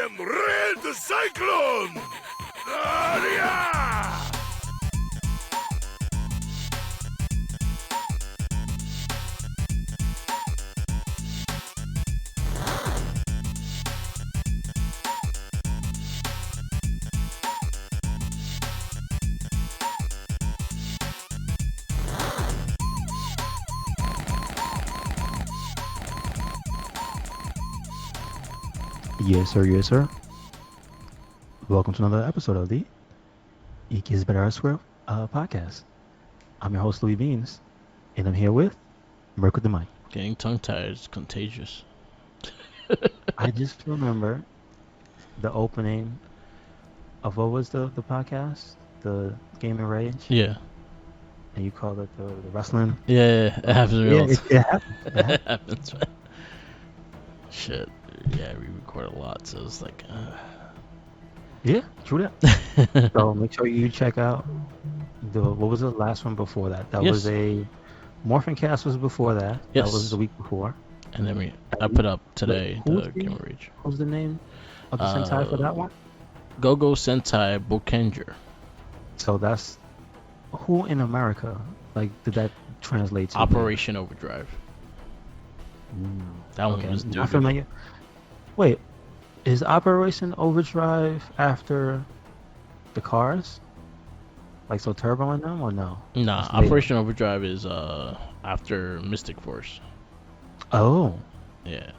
am Red Cyclone! Yeah! Yes, sir. Yes, sir. Welcome to another episode of the Ike is Better Elsewhere podcast. I'm your host, Louis Beans, and I'm here with Merc with the mic. Getting tongue-tied is contagious. I just remember the opening of what was the podcast? The Game and Rage? Yeah. And you called it the wrestling? Yeah, it happens real. Yeah, it happens. It happens. Shit. Yeah, we record a lot, so it's like... Yeah, true that. So make sure you check out what was the last one before that? That Yes. was a MorphinCast was before that. Yes. That was the week before. And then I put up today Who's the Game Reach. What was the name of the Sentai for that one? Gogo Sentai Boukenger. So that's who in America? Like, did that translate to? Operation Overdrive. That one Okay, was not stupid. familiar. Wait, is Operation Overdrive after the cars? Like, so Turbo in them or no? Nah, That's later. Operation Overdrive is after Mystic Force. Oh, Yeah,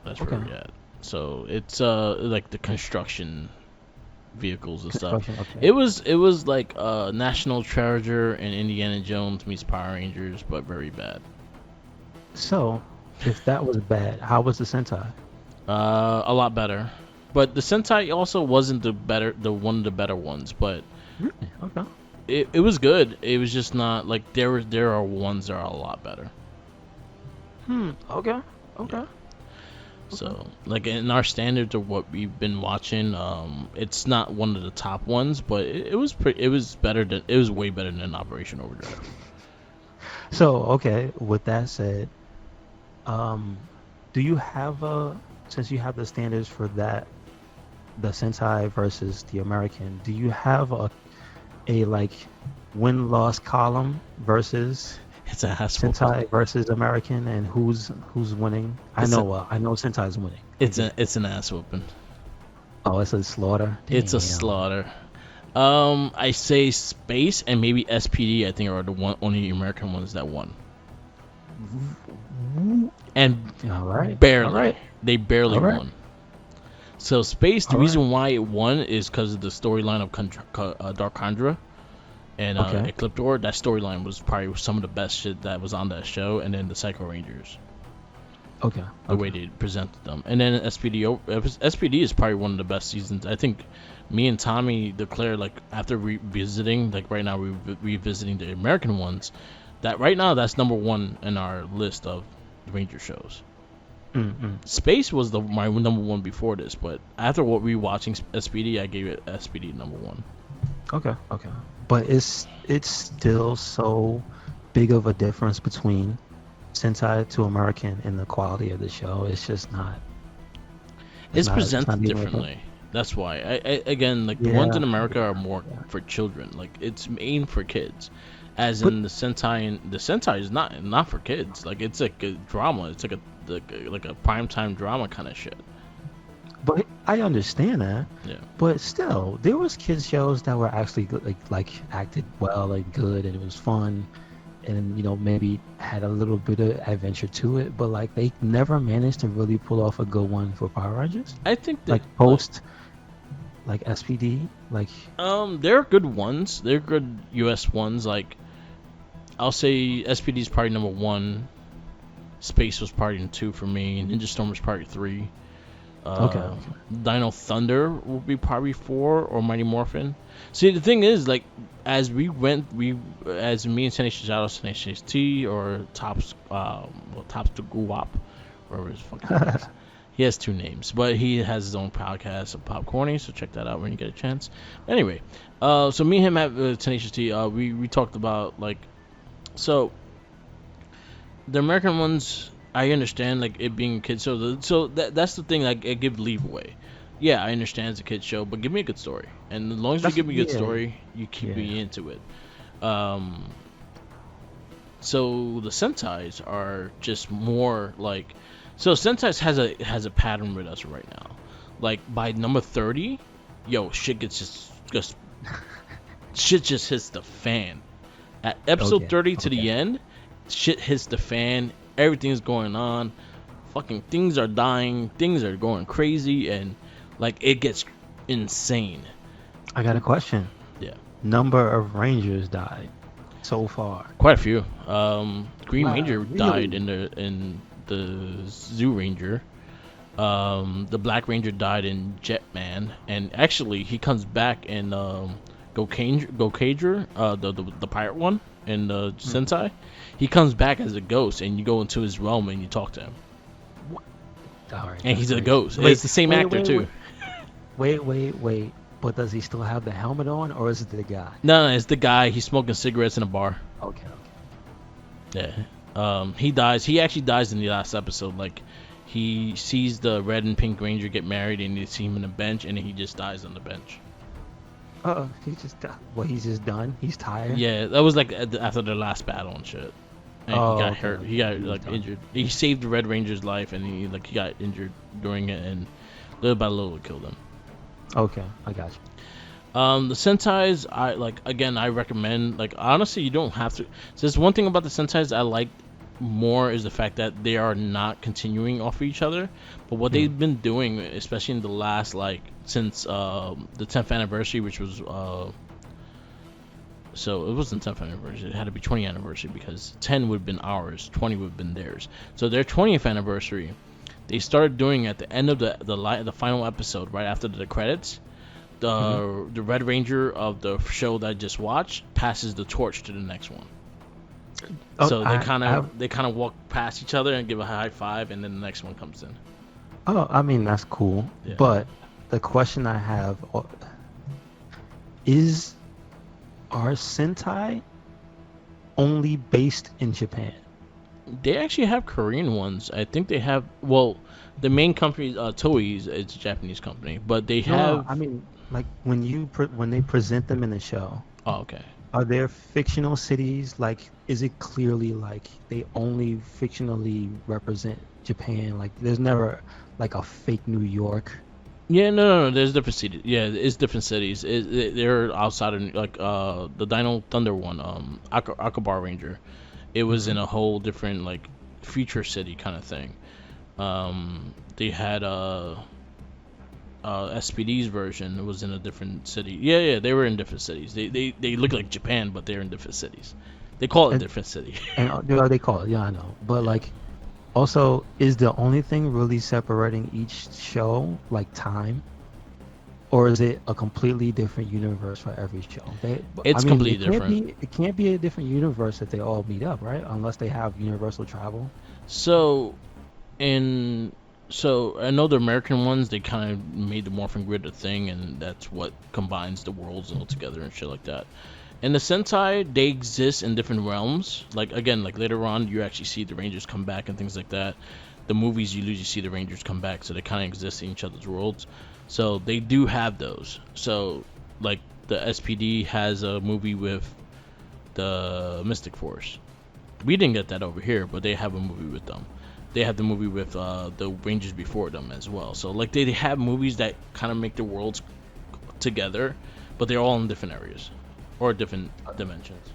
that's okay. where we're at. So it's like the construction vehicles and stuff. Construction, okay. It was like National Treasure and Indiana Jones meets Power Rangers, but very bad. So, if that was bad, how was the Sentai? A lot better, but the Sentai also wasn't the one of the better ones, but Really? Okay. it was good. It was just not like there are ones that are a lot better. Okay. Okay. So like in our standards of what we've been watching, it's not one of the top ones, but it was way better than Operation Overdrive. So, okay, with that said, do you have since you have the standards for that, the Sentai versus the American, do you have a like win-loss column versus It's a hassle. Sentai versus American and who's winning? I know Sentai's winning. It's an ass whooping. Oh, it's a slaughter. It's a Damn. slaughter. I say Space and maybe SPD. I think are the only American ones that won. And All right. barely, All right. they barely All right. won. So Space, the All reason why it won is because of the storyline of Dark Khandra and Okay. Ecliptor. That storyline was probably some of the best shit that was on that show, and then the Psycho Rangers, Okay. the way they presented them, and then SPD is probably one of the best seasons. I think me and Tommy declared, like, after revisiting, like right now we're revisiting the American ones, that right now that's number one in our list of Ranger shows. Space was my number one before this, but after what we watching SPD, I gave it SPD number one. Okay. But it's still so big of a difference between Sentai to American in the quality of the show. It's just not. It's not presented even like differently. That's why. Again, like the Yeah. ones in America are more for children. Like it's aimed for kids. As in the Sentai is not for kids. Like it's like a drama. It's like a primetime drama kind of shit. But I understand that. Yeah. But still, there was kids shows that were actually good, like acted well and good, and it was fun, and maybe had a little bit of adventure to it. But like they never managed to really pull off a good one for Power Rangers. I think that, Like post, like SPD, like they're good ones. They're good US ones. Like I'll say SPD is probably number one. Space was probably 2 for me. Ninja Storm was probably 3. Okay. Dino Thunder will be probably 4, or Mighty Morphin. See, the thing is, like, as me and Tenacious Shadows, Tenacious T, or Tops to Guwap, whatever his fucking name is. He has 2 names, but he has his own podcast of Popcorny, so check that out when you get a chance. Anyway, so me and him at Tenacious T, we talked about, like, so the American ones, I understand, like, it being kids, so that's the thing, like, I give leeway. yeah, I understand it's a kid's show, but give me a good story. And as long as you give me a good Yeah, story, you keep yeah. me into it. Um, so the Sentais are just more like, so Sentais has a pattern with us right now. Like by number 30, yo, shit gets just shit just hits the fan. At episode Okay, 30 to the okay. end, shit hits the fan. Everything's going on. Fucking things are dying. Things are going crazy, and like it gets insane. I got a question. Yeah, Number of Rangers died so far. quite a few. Green Wow, Ranger died really? in the Zoo Ranger. The Black Ranger died in Jetman, and actually he comes back in Gokager, the pirate one in the Hmm. Sentai. He comes back as a ghost, and you go into his realm and you talk to him, All right, and that's he's a crazy. ghost. Wait, It's the same wait, actor wait, too. wait. But does he still have the helmet on, or is it the guy? No, it's the guy. He's smoking cigarettes in a bar. Okay, Yeah. He dies. He actually dies in the last episode. Like, he sees the red and pink ranger get married, and you see him on the bench, and he just dies on the bench. okay. He's just done. He's tired. Yeah, that was like after the last battle and shit. And he Oh, got okay. hurt. He got He was like done. injured. He saved the Red Ranger's life, and he got injured during it, and little by little it killed him. Okay, I got you. The Sentais, I recommend. Like, honestly, you don't have to. So there's one thing about the Sentais I like more is the fact that they are not continuing off of each other, but what Hmm. they've been doing, especially in the last since the 10th anniversary, which was so it wasn't 10th anniversary. It had to be 20th anniversary because 10 would have been ours, 20 would have been theirs. So their 20th anniversary, they started doing at the end of the final episode, right after the credits. The Red Ranger of the show that I just watched passes the torch to the next one. Oh, So I, they kind of walk past each other and give a high five, and then the next one comes in. I mean that's cool. Yeah. But the question I have is, are Sentai only based in Japan? They actually have Korean ones. I think they have. Well, the main company, Toei, it's a Japanese company, but they No, have. I mean, like when they present them in the show, Oh, okay. are there fictional cities? Like, is it clearly like they only fictionally represent Japan? Like, there's never like a fake New York. Yeah, no. There's different cities. Yeah, it's different cities. They're outside of the Dino Thunder one, Akabar Ranger. It was in a whole different like future city kind of thing. They had SPD's version. It was in a different city. Yeah, they were in different cities. They look like Japan, but they're in different cities. They call it a And different city. they call it. Yeah, I know. But like, also, is the only thing really separating each show like time, or is it a completely different universe for every show? It's completely different. It can't be a different universe if they all meet up, right? Unless they have universal travel. So, so I know the American ones. They kind of made the Morphin Grid a thing, and that's what combines the worlds all together and shit like that. In the Sentai, they exist in different realms. Like again, like later on, you actually see the Rangers come back and things like that. The movies, you usually see the Rangers come back, so they kind of exist in each other's worlds. So they do have those. So like the SPD has a movie with the Mystic Force. We didn't get that over here, but they have a movie with them. They have the movie with the Rangers before them as well. So like they have movies that kind of make the worlds together, but they're all in different areas or different dimensions.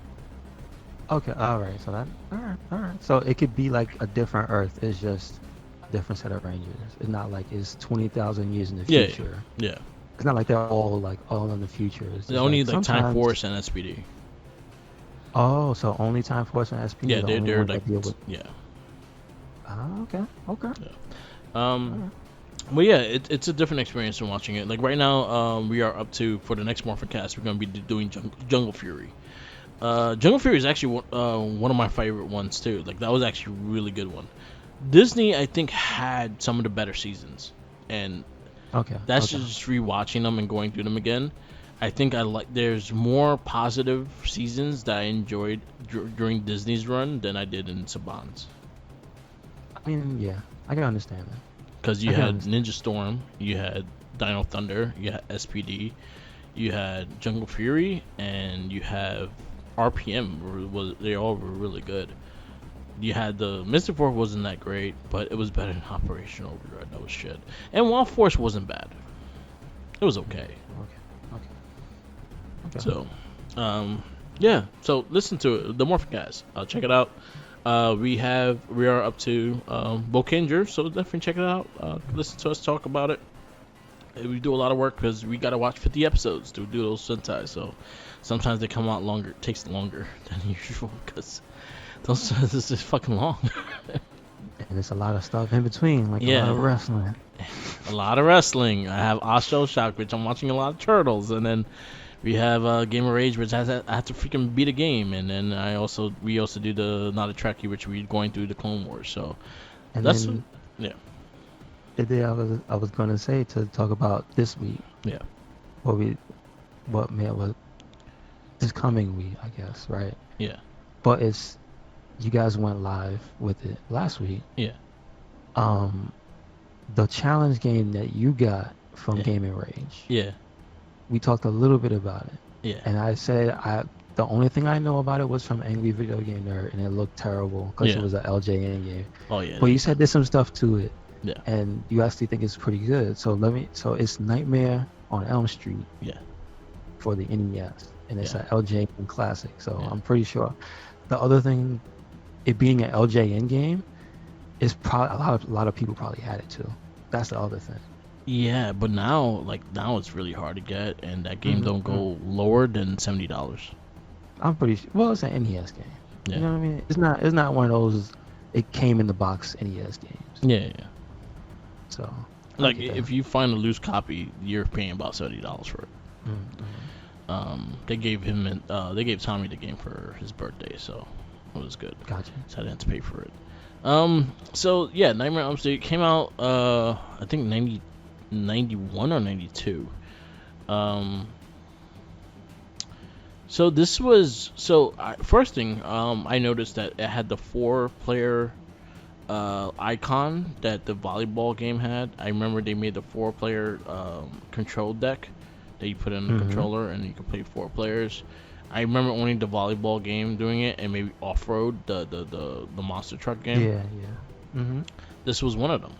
Okay, all right. So that, all right. So it could be like a different Earth. It's just a different set of Rangers. It's not like it's 20,000 years in the Yeah, future. yeah. It's not like they're all in the future. It's They just only like like Time sometimes. Force and SPD. Oh, so only Time Force and SP Yeah, are the they're only they're ones like that deal with. yeah. Okay, okay. Um, but yeah, it's a different experience than watching it. Like right now, we are up to for the next MorphinCast, we're gonna be doing Jungle Fury. Jungle Fury is actually one of my favorite ones too. Like that was actually a really good one. Disney, I think, had some of the better seasons, and Okay. that's Okay. just rewatching them and going through them again. I think I like. There's more positive seasons that I enjoyed during Disney's run than I did in Saban's. I mean, yeah, I can understand that. because you I can had understand. Ninja Storm, you had Dino Thunder, you had SPD, you had Jungle Fury, and you have RPM. They all were really good. You had the Mystic Force wasn't that great, but it was better than Operation Overdrive. That was shit. And Wild Force wasn't bad. It was okay. Okay. Okay. So, yeah. So listen to it, the MorphinCast. Check it out. We are up to Boukenger, so definitely check it out. Listen to us talk about it. We do a lot of work because we gotta watch 50 episodes to do those Sentai. So sometimes they come out longer. It takes longer than usual because this is fucking long. And there's a lot of stuff in between, like a lot of wrestling. A lot of wrestling. I have Astro Shock, which I'm watching a lot of Turtles, and then we have Game of Rage, which I have to freaking beat a game, and then we also do the Not a Trekkie, which we're going through the Clone Wars. So And that's then yeah, the day I was gonna say to talk about this week, yeah, what was this coming week, I guess, right? yeah, But you guys went live with it last week. yeah, The challenge game that you got from Yeah. Game and Rage. yeah, We talked a little bit about it, yeah, and I said the only thing I know about it was from Angry Video Game Nerd, and it looked terrible because Yeah. it was an LJN game. oh yeah, But you said there's some stuff to it, yeah, and you actually think it's pretty good. So it's Nightmare on Elm Street yeah, for the NES, and it's Yeah. an LJN classic. So Yeah. I'm pretty sure. The other thing, it being an LJN game, is probably a lot of people probably had it too. That's the other thing. yeah. But now it's really hard to get, and that game Mhm, don't go lower than $70. I'm pretty sure. Well, it's an NES game. Yeah, You know what I mean? It's not one of those. It came in the box NES games. yeah. So Like get that. if you find a loose copy, you're paying about $70 for it. Mhm. They gave Tommy the game for his birthday, so it was good. Gotcha. So I didn't have to pay for it. So yeah, Nightmare on Elm Street came out I think 91 or 92. So this was first thing I noticed that it had the 4-player icon that the volleyball game had. I remember they made the 4-player control deck that you put in the Mhm. controller and you could play 4 players. I remember only the volleyball game doing it, and maybe off-road the monster truck game. Yeah. Mhm. This was one of them.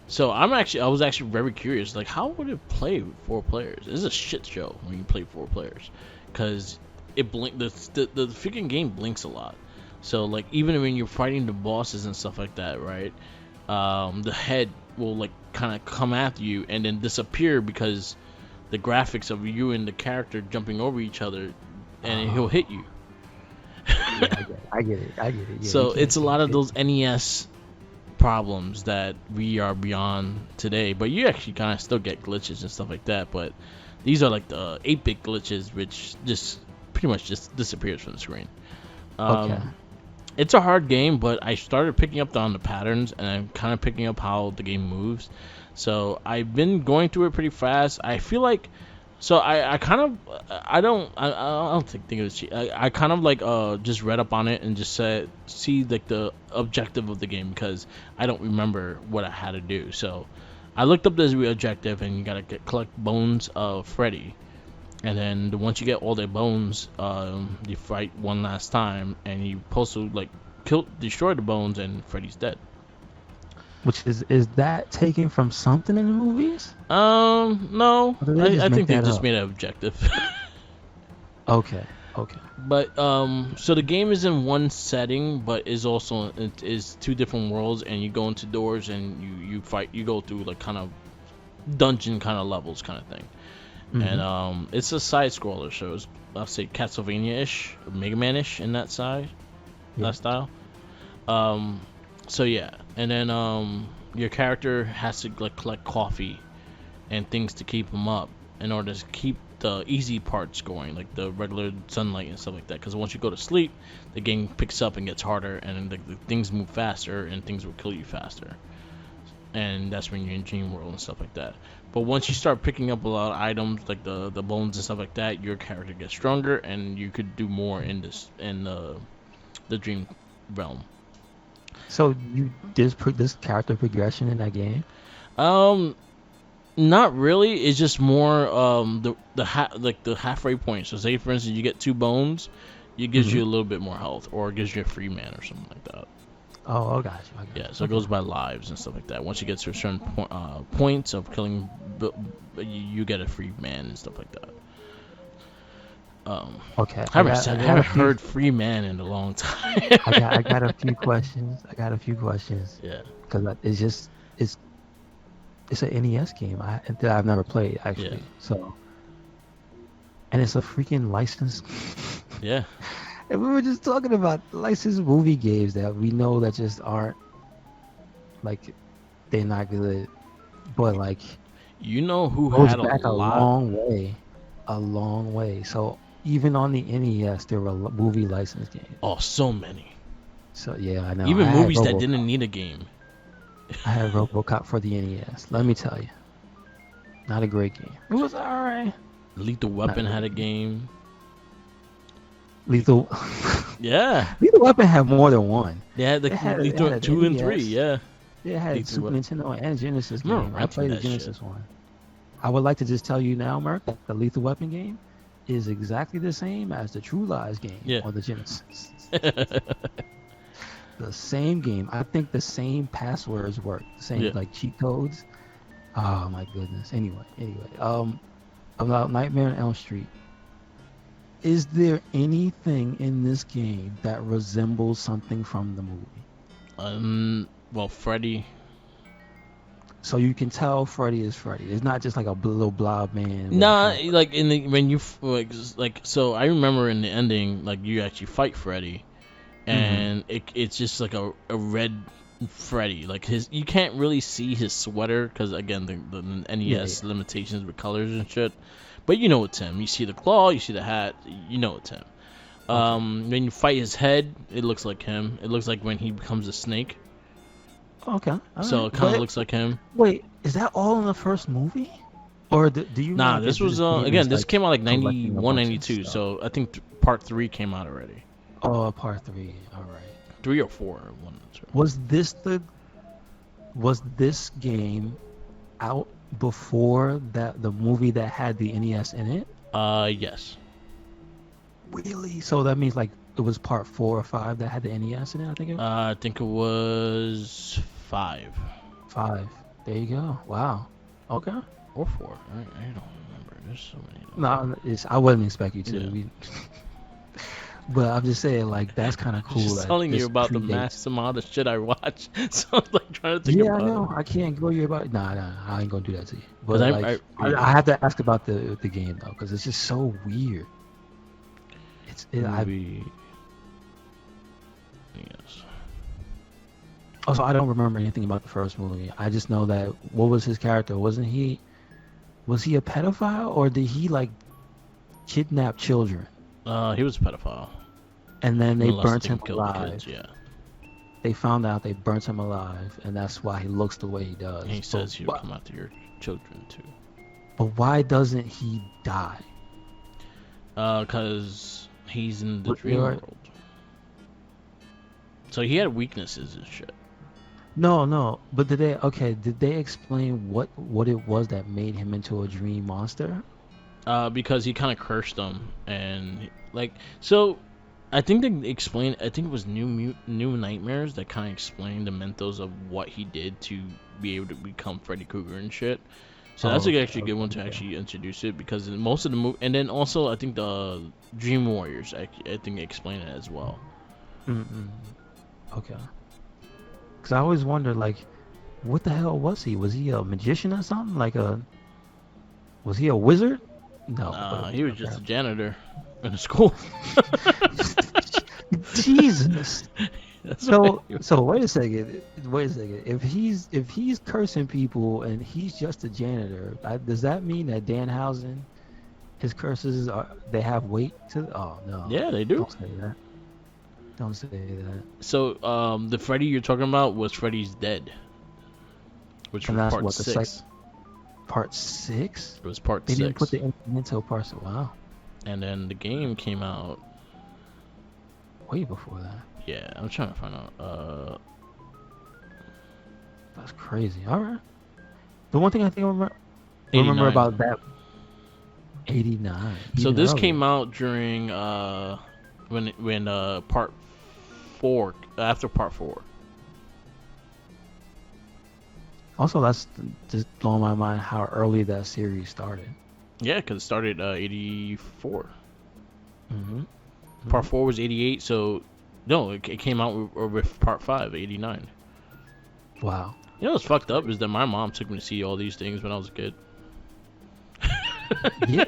So I was actually very curious, like how would it play with 4 players? This is a shit show when you play 4 players, because the freaking game blinks a lot. So like even when you're fighting the bosses and stuff like that, right? The head will like kind of come after you and then disappear because the graphics of you and the character jumping over each other, and he'll hit you. Yeah, I get it. Yeah, So it's a lot of those NES problems that we are beyond today, but you actually kind of still get glitches and stuff like that. But these are like the 8-bit glitches, which just pretty much just disappears from the screen. Okay. It's a hard game, but I started picking up on the patterns, and I'm kind of picking up how the game moves. So I've been going through it pretty fast. I feel like, so I don't think it was cheap. I kind of like just read up on it and just see like the objective of the game, because I don't remember what I had to do. So I looked up this objective, and you gotta collect bones of Freddy. And then once you get all their bones, you fight one last time, and you supposed to like destroy the bones, and Freddy's dead. Which is that taken from something in the movies? No, Or did they just I make think they that just up? made an objective. Okay. But so the game is in one setting, but is also it is 2 different worlds, and you go into doors, and you fight. You go through like kind of dungeon kind of levels kind of thing. Mhm. And it's a side scroller, so it's, I'll say Castlevania-ish, Mega Man-ish in that side, Yeah. that style. So yeah, and then your character has to like collect coffee and things to keep him up in order to keep the easy parts going, like the regular sunlight and stuff like that. Because once you go to sleep, the game picks up and gets harder, and the things move faster, and things will kill you faster. And that's when you're in Dream World and stuff like that. But once you start picking up a lot of items like the bones and stuff like that, your character gets stronger, and you could do more in the Dream realm. So this character progression in that game? Not really. It's just more like the halfway point. So say for instance you get 2 bones, it gives you a little bit more health, or it gives you a free man or something like that. Oh, I got you. Yeah, so it goes by lives and stuff like that. Once you get to a certain points of killing, you get a free man and stuff like that. Okay. I haven't heard free man in a long time. I got a few questions. Yeah. Because it's an NES game that I've never played actually. Yeah. So, and it's a freaking licensed. Yeah. And we were just talking about licensed movie games that we know that just aren't like they're not good, but like you know who goes had back a lot? a long way. So even on the NES, there were movie licensed games. Oh, so many. So yeah, I know. Even movies that didn't need a game. I had RoboCop for the NES. Let me tell you, not a great game. It was alright. Lethal Weapon had a game. Lethal. Yeah. Lethal Weapon had more than one. They had Lethal 2 and 3. Yeah. They had Lethal Super Weapon. Nintendo and Genesis game. I played the Genesis shit. one. I would like to just tell you now, Merc, that the Lethal Weapon game is exactly the same as the True Lies game on the Genesis. The same game. I think the same passwords work. The same like cheat codes. Oh my goodness. Anyway. About Nightmare on Elm Street. Is there anything in this game that resembles something from the movie? Well, Freddy. So you can tell Freddy is Freddy. It's not just like a little blob man. Nah, like so I remember in the ending, like you actually fight Freddy, and it's just like a red Freddy. Like you can't really see his sweater because again the NES limitations with colors and shit. But you know it's him. You see the claw, you see the hat, you know it's him. When you fight his head, it looks like him. It looks like when he becomes a snake. Okay. So it kind of looks like him. Wait, is that all in the first movie? Or do you? Nah, this was this came out like 91, 92. So I think part 3 came out already. Oh, part 3. All right. 3 or 4. One. Was this game out before the movie that had the NES in it? Yes. Really? So that means like it was part 4 or 5 that had the NES in it. I think it was 5. 5. There you go. Wow. Okay. Or 4. I don't remember. There's so many. No, I wouldn't expect you to. Yeah. But I'm just saying, like, that's kind of cool. Just telling you about the mass amount of shit I watch. So I'm like trying to think about it. Yeah, I know. I can't go you about. Nah, I ain't gonna do that to you. But I have to ask about the game though, because it's just so weird. Yes. Also, I don't remember anything about the first movie. I just know that what was his character? Was he a pedophile or did he like kidnap children? He was a pedophile. And then they burnt him alive. Kids, yeah. They found out they burnt him alive, and that's why he looks the way he does. And he says he will come after your children too. But why doesn't he die? Because he's in the dream world. So he had weaknesses and shit. No. But did they explain what it was that made him into a dream monster? Because he kind of cursed them, and so I think they explained. I think it was New Nightmares that kind of explained the mentos of what he did to be able to become Freddy Krueger and shit. So that's actually a good one to actually introduce it, because in most of the movie, and then also I think the Dream Warriors, I think they explain it as well. Okay. Because I always wondered, like, what the hell was he? Was he a magician or something? Was he a wizard? No. He was just a janitor in a school. Jesus. So wait a second. If he's cursing people and he's just a janitor, does that mean that Danhausen, his curses they have weight to? Oh no. Yeah, they do. Don't say that. So the Freddy you're talking about was Freddy's Dead, which was part 6. Part 6? It was part 6. They didn't put the instrumental parts. Wow. And then the game came out way before that. Yeah, I'm trying to find out. That's crazy. All right. The one thing I think I remember 89. about that 89. So even this earlier. came out during when part 4 after part 4. Also, that's just blowing my mind how early that series started. Yeah, because it started 84. Mm-hmm. Part 4 was 88, so no, it came out with part 5, 89. Wow. You know what's fucked up is that my mom took me to see all these things when I was a kid. Yeah,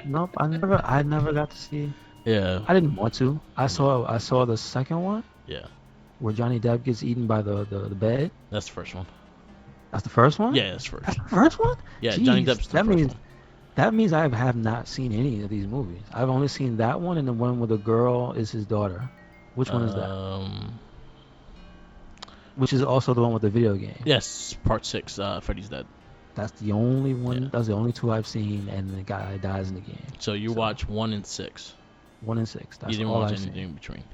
nope. I never got to see. Yeah. I didn't want to. I saw the second one Yeah. where Johnny Depp gets eaten by the bed. That's the first one. That's the first one. Yeah, that's first. That's the first one. Yeah, Jeez, Johnny Depp's the that first means one. that means I have not seen any of these movies. I've only seen that one and the one where the girl is his daughter. Which one is that? Which is also the one with the video game. Yes, part 6. Freddy's Dead. That's the only one. Yeah. That's the only two I've seen, and the guy dies in the game. So you watch 1 and 6. 1 and 6. That's You didn't all watch I've anything seen. in between.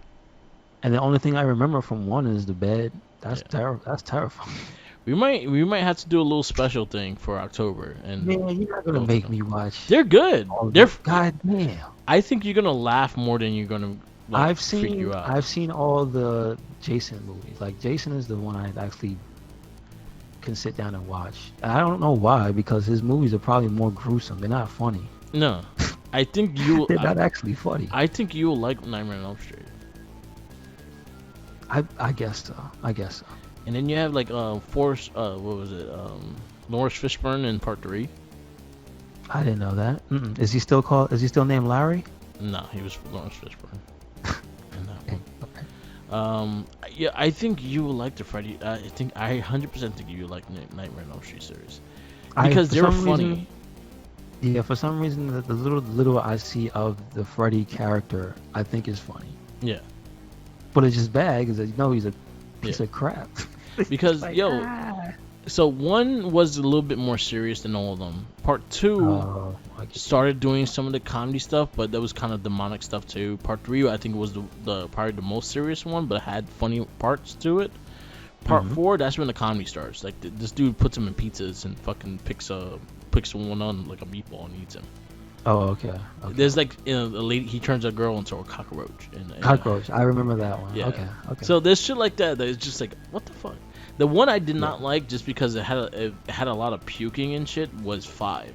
And the only thing I remember from 1 is the bed. That's Yeah. That's terrifying. We might have to do a little special thing for October, and Man, you're not gonna both make of me them. watch. They're good. all of They're. them. God damn. I think you're gonna laugh more than you're gonna. Like, freak you out. I've seen all the Jason movies. Like Jason is the one I actually can sit down and watch. And I don't know why, because his movies are probably more gruesome. They're not funny. No, I think you. They're not actually funny. I think you'll like Nightmare on Elm Street. I guess so. I guess so. And then you have like Forrest. What was it? Lawrence Fishburne in part 3. I didn't know that. Mm-mm. Is he still named Larry? No, he was Lawrence Fishburne. Okay. Yeah, I think you will like the Freddy. I 100% think you will like Nightmare on Elm Street series because they're funny. Yeah, for some reason, the little I see of the Freddy character, I think is funny. Yeah, But it's just bad because he's a piece of crap. because Like, so 1 was a little bit more serious than all of them. Part 2 started doing some of the comedy stuff, but that was kind of demonic stuff too. Part 3, I think, was the probably the most serious one, but had funny parts to it. Part 4, that's when the comedy starts. Like this dude puts him in pizzas and fucking picks one on like a meatball and eats him. Oh, okay. There's like a lady. He turns a girl into a cockroach. Cockroach. I remember that one. Yeah. Okay. So there's shit like that is just like, what the fuck. The one I did not like just because it had a lot of puking and shit was 5,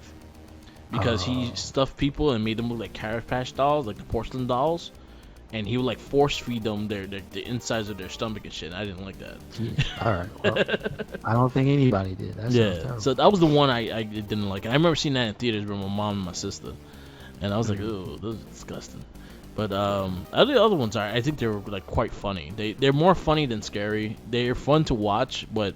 because he stuffed people and made them look like Carrot Patch dolls, like the porcelain dolls, and he would like force feed them the insides of their stomach and shit. And I didn't like that. Jeez. All right. Well, I don't think anybody did. That sounds terrible. So that was the one I didn't like. And I remember seeing that in theaters with my mom and my sister, and I was like, oh, this is disgusting. But the other ones I think they're like quite funny. They're more funny than scary. They're fun to watch, but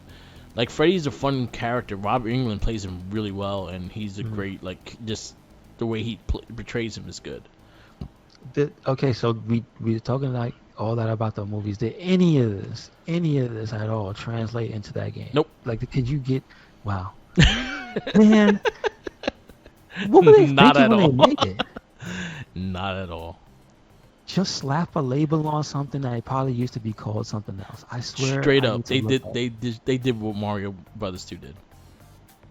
like Freddy's a fun character. Robert Englund plays him really well, and he's a great, like, just the way he portrays him is good. Okay, so we talking like all that about the movies. Did any of this at all translate into that game? Nope. Like, could you get? Wow, man. What were they Not thinking at when all. they made it? Not at all. Just slap a label on something that probably used to be called something else. I swear. Straight I up, need to they look did what Mario Brothers 2 did.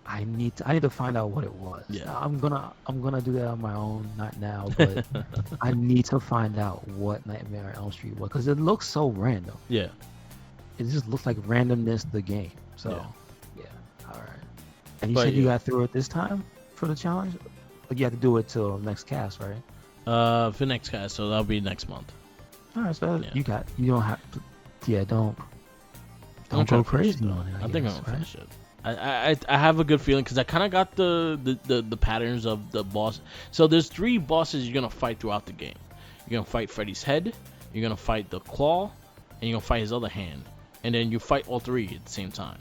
I need to find out what it was. Yeah. I'm gonna do that on my own, not now, but I need to find out what Nightmare on Elm Street was, because it looks so random. Yeah. It just looks like randomness the game. So yeah. All right. And you said you got through it this time for the challenge? Like you have to do it till next cast, right? For next cast, so that'll be next month. All right, so you don't have to. Yeah, don't go crazy on it. I think I'm gonna finish it. I have a good feeling because I kind of got the patterns of the boss. So there's 3 bosses you're gonna fight throughout the game. You're gonna fight Freddy's head, you're gonna fight the claw, and you're gonna fight his other hand. And then you fight all 3 at the same time.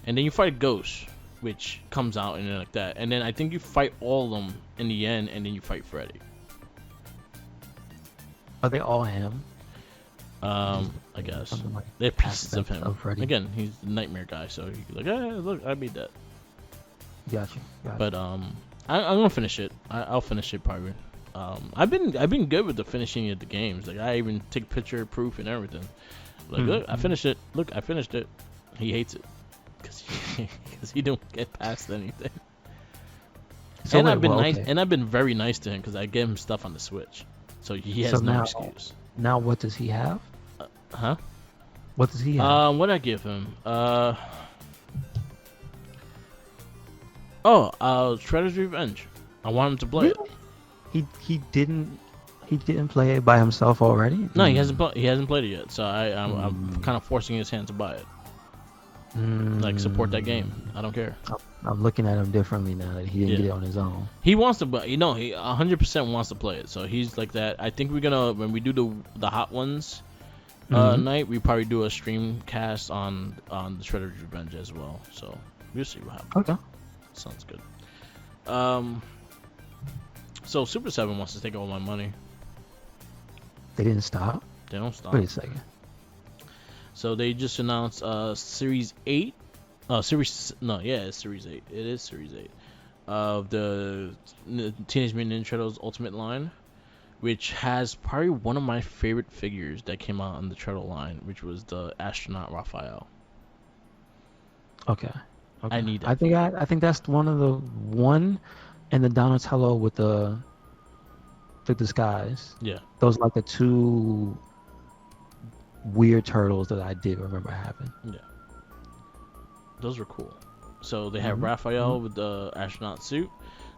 And then you fight a ghost, which comes out and then like that. And then I think you fight all of them in the end, and then you fight Freddy. Are they all him? I guess Like they're pieces of him. of Freddy. Again, he's the nightmare guy, so you like, look, I made that. Gotcha. But I'm gonna finish it. I'll finish it probably. I've been good with the finishing of the games. Like I even take picture proof and everything. Like, look, I finished it. Look, I finished it. He hates it. 'Cause because he don't get past anything. So And wait, I've been well, nice, okay. and I've been very nice to him because I give him stuff on the Switch, so he has So no now, excuse. now what does he have? Huh? What does he have? What I give him? Shredder's Revenge. I want him to play it. Really? He didn't play it by himself already. No, he hasn't. He hasn't played it yet, so I'm kind of forcing his hand to buy it. Like support that game. I don't care. I'm looking at him differently now that he didn't get it on his own. He wants to, but he 100% wants to play it. So he's like that. I think we're gonna when we do the hot ones night, we probably do a stream cast on the Shredder's Revenge as well. So we'll see what happens. Okay. Sounds good. So Super 7 wants to take all my money. They didn't stop. They don't stop. Wait a second. So they just announced Series 8. It's Series 8. It is Series 8 of the Teenage Mutant Ninja Turtles Ultimate line, which has probably one of my favorite figures that came out on the Turtle line, which was the astronaut Raphael. Okay. I need that. I think that's one and the Donatello with the disguise. Yeah. Those like the two weird turtles that I did remember having. Yeah. Those were cool. So they have Raphael with the astronaut suit.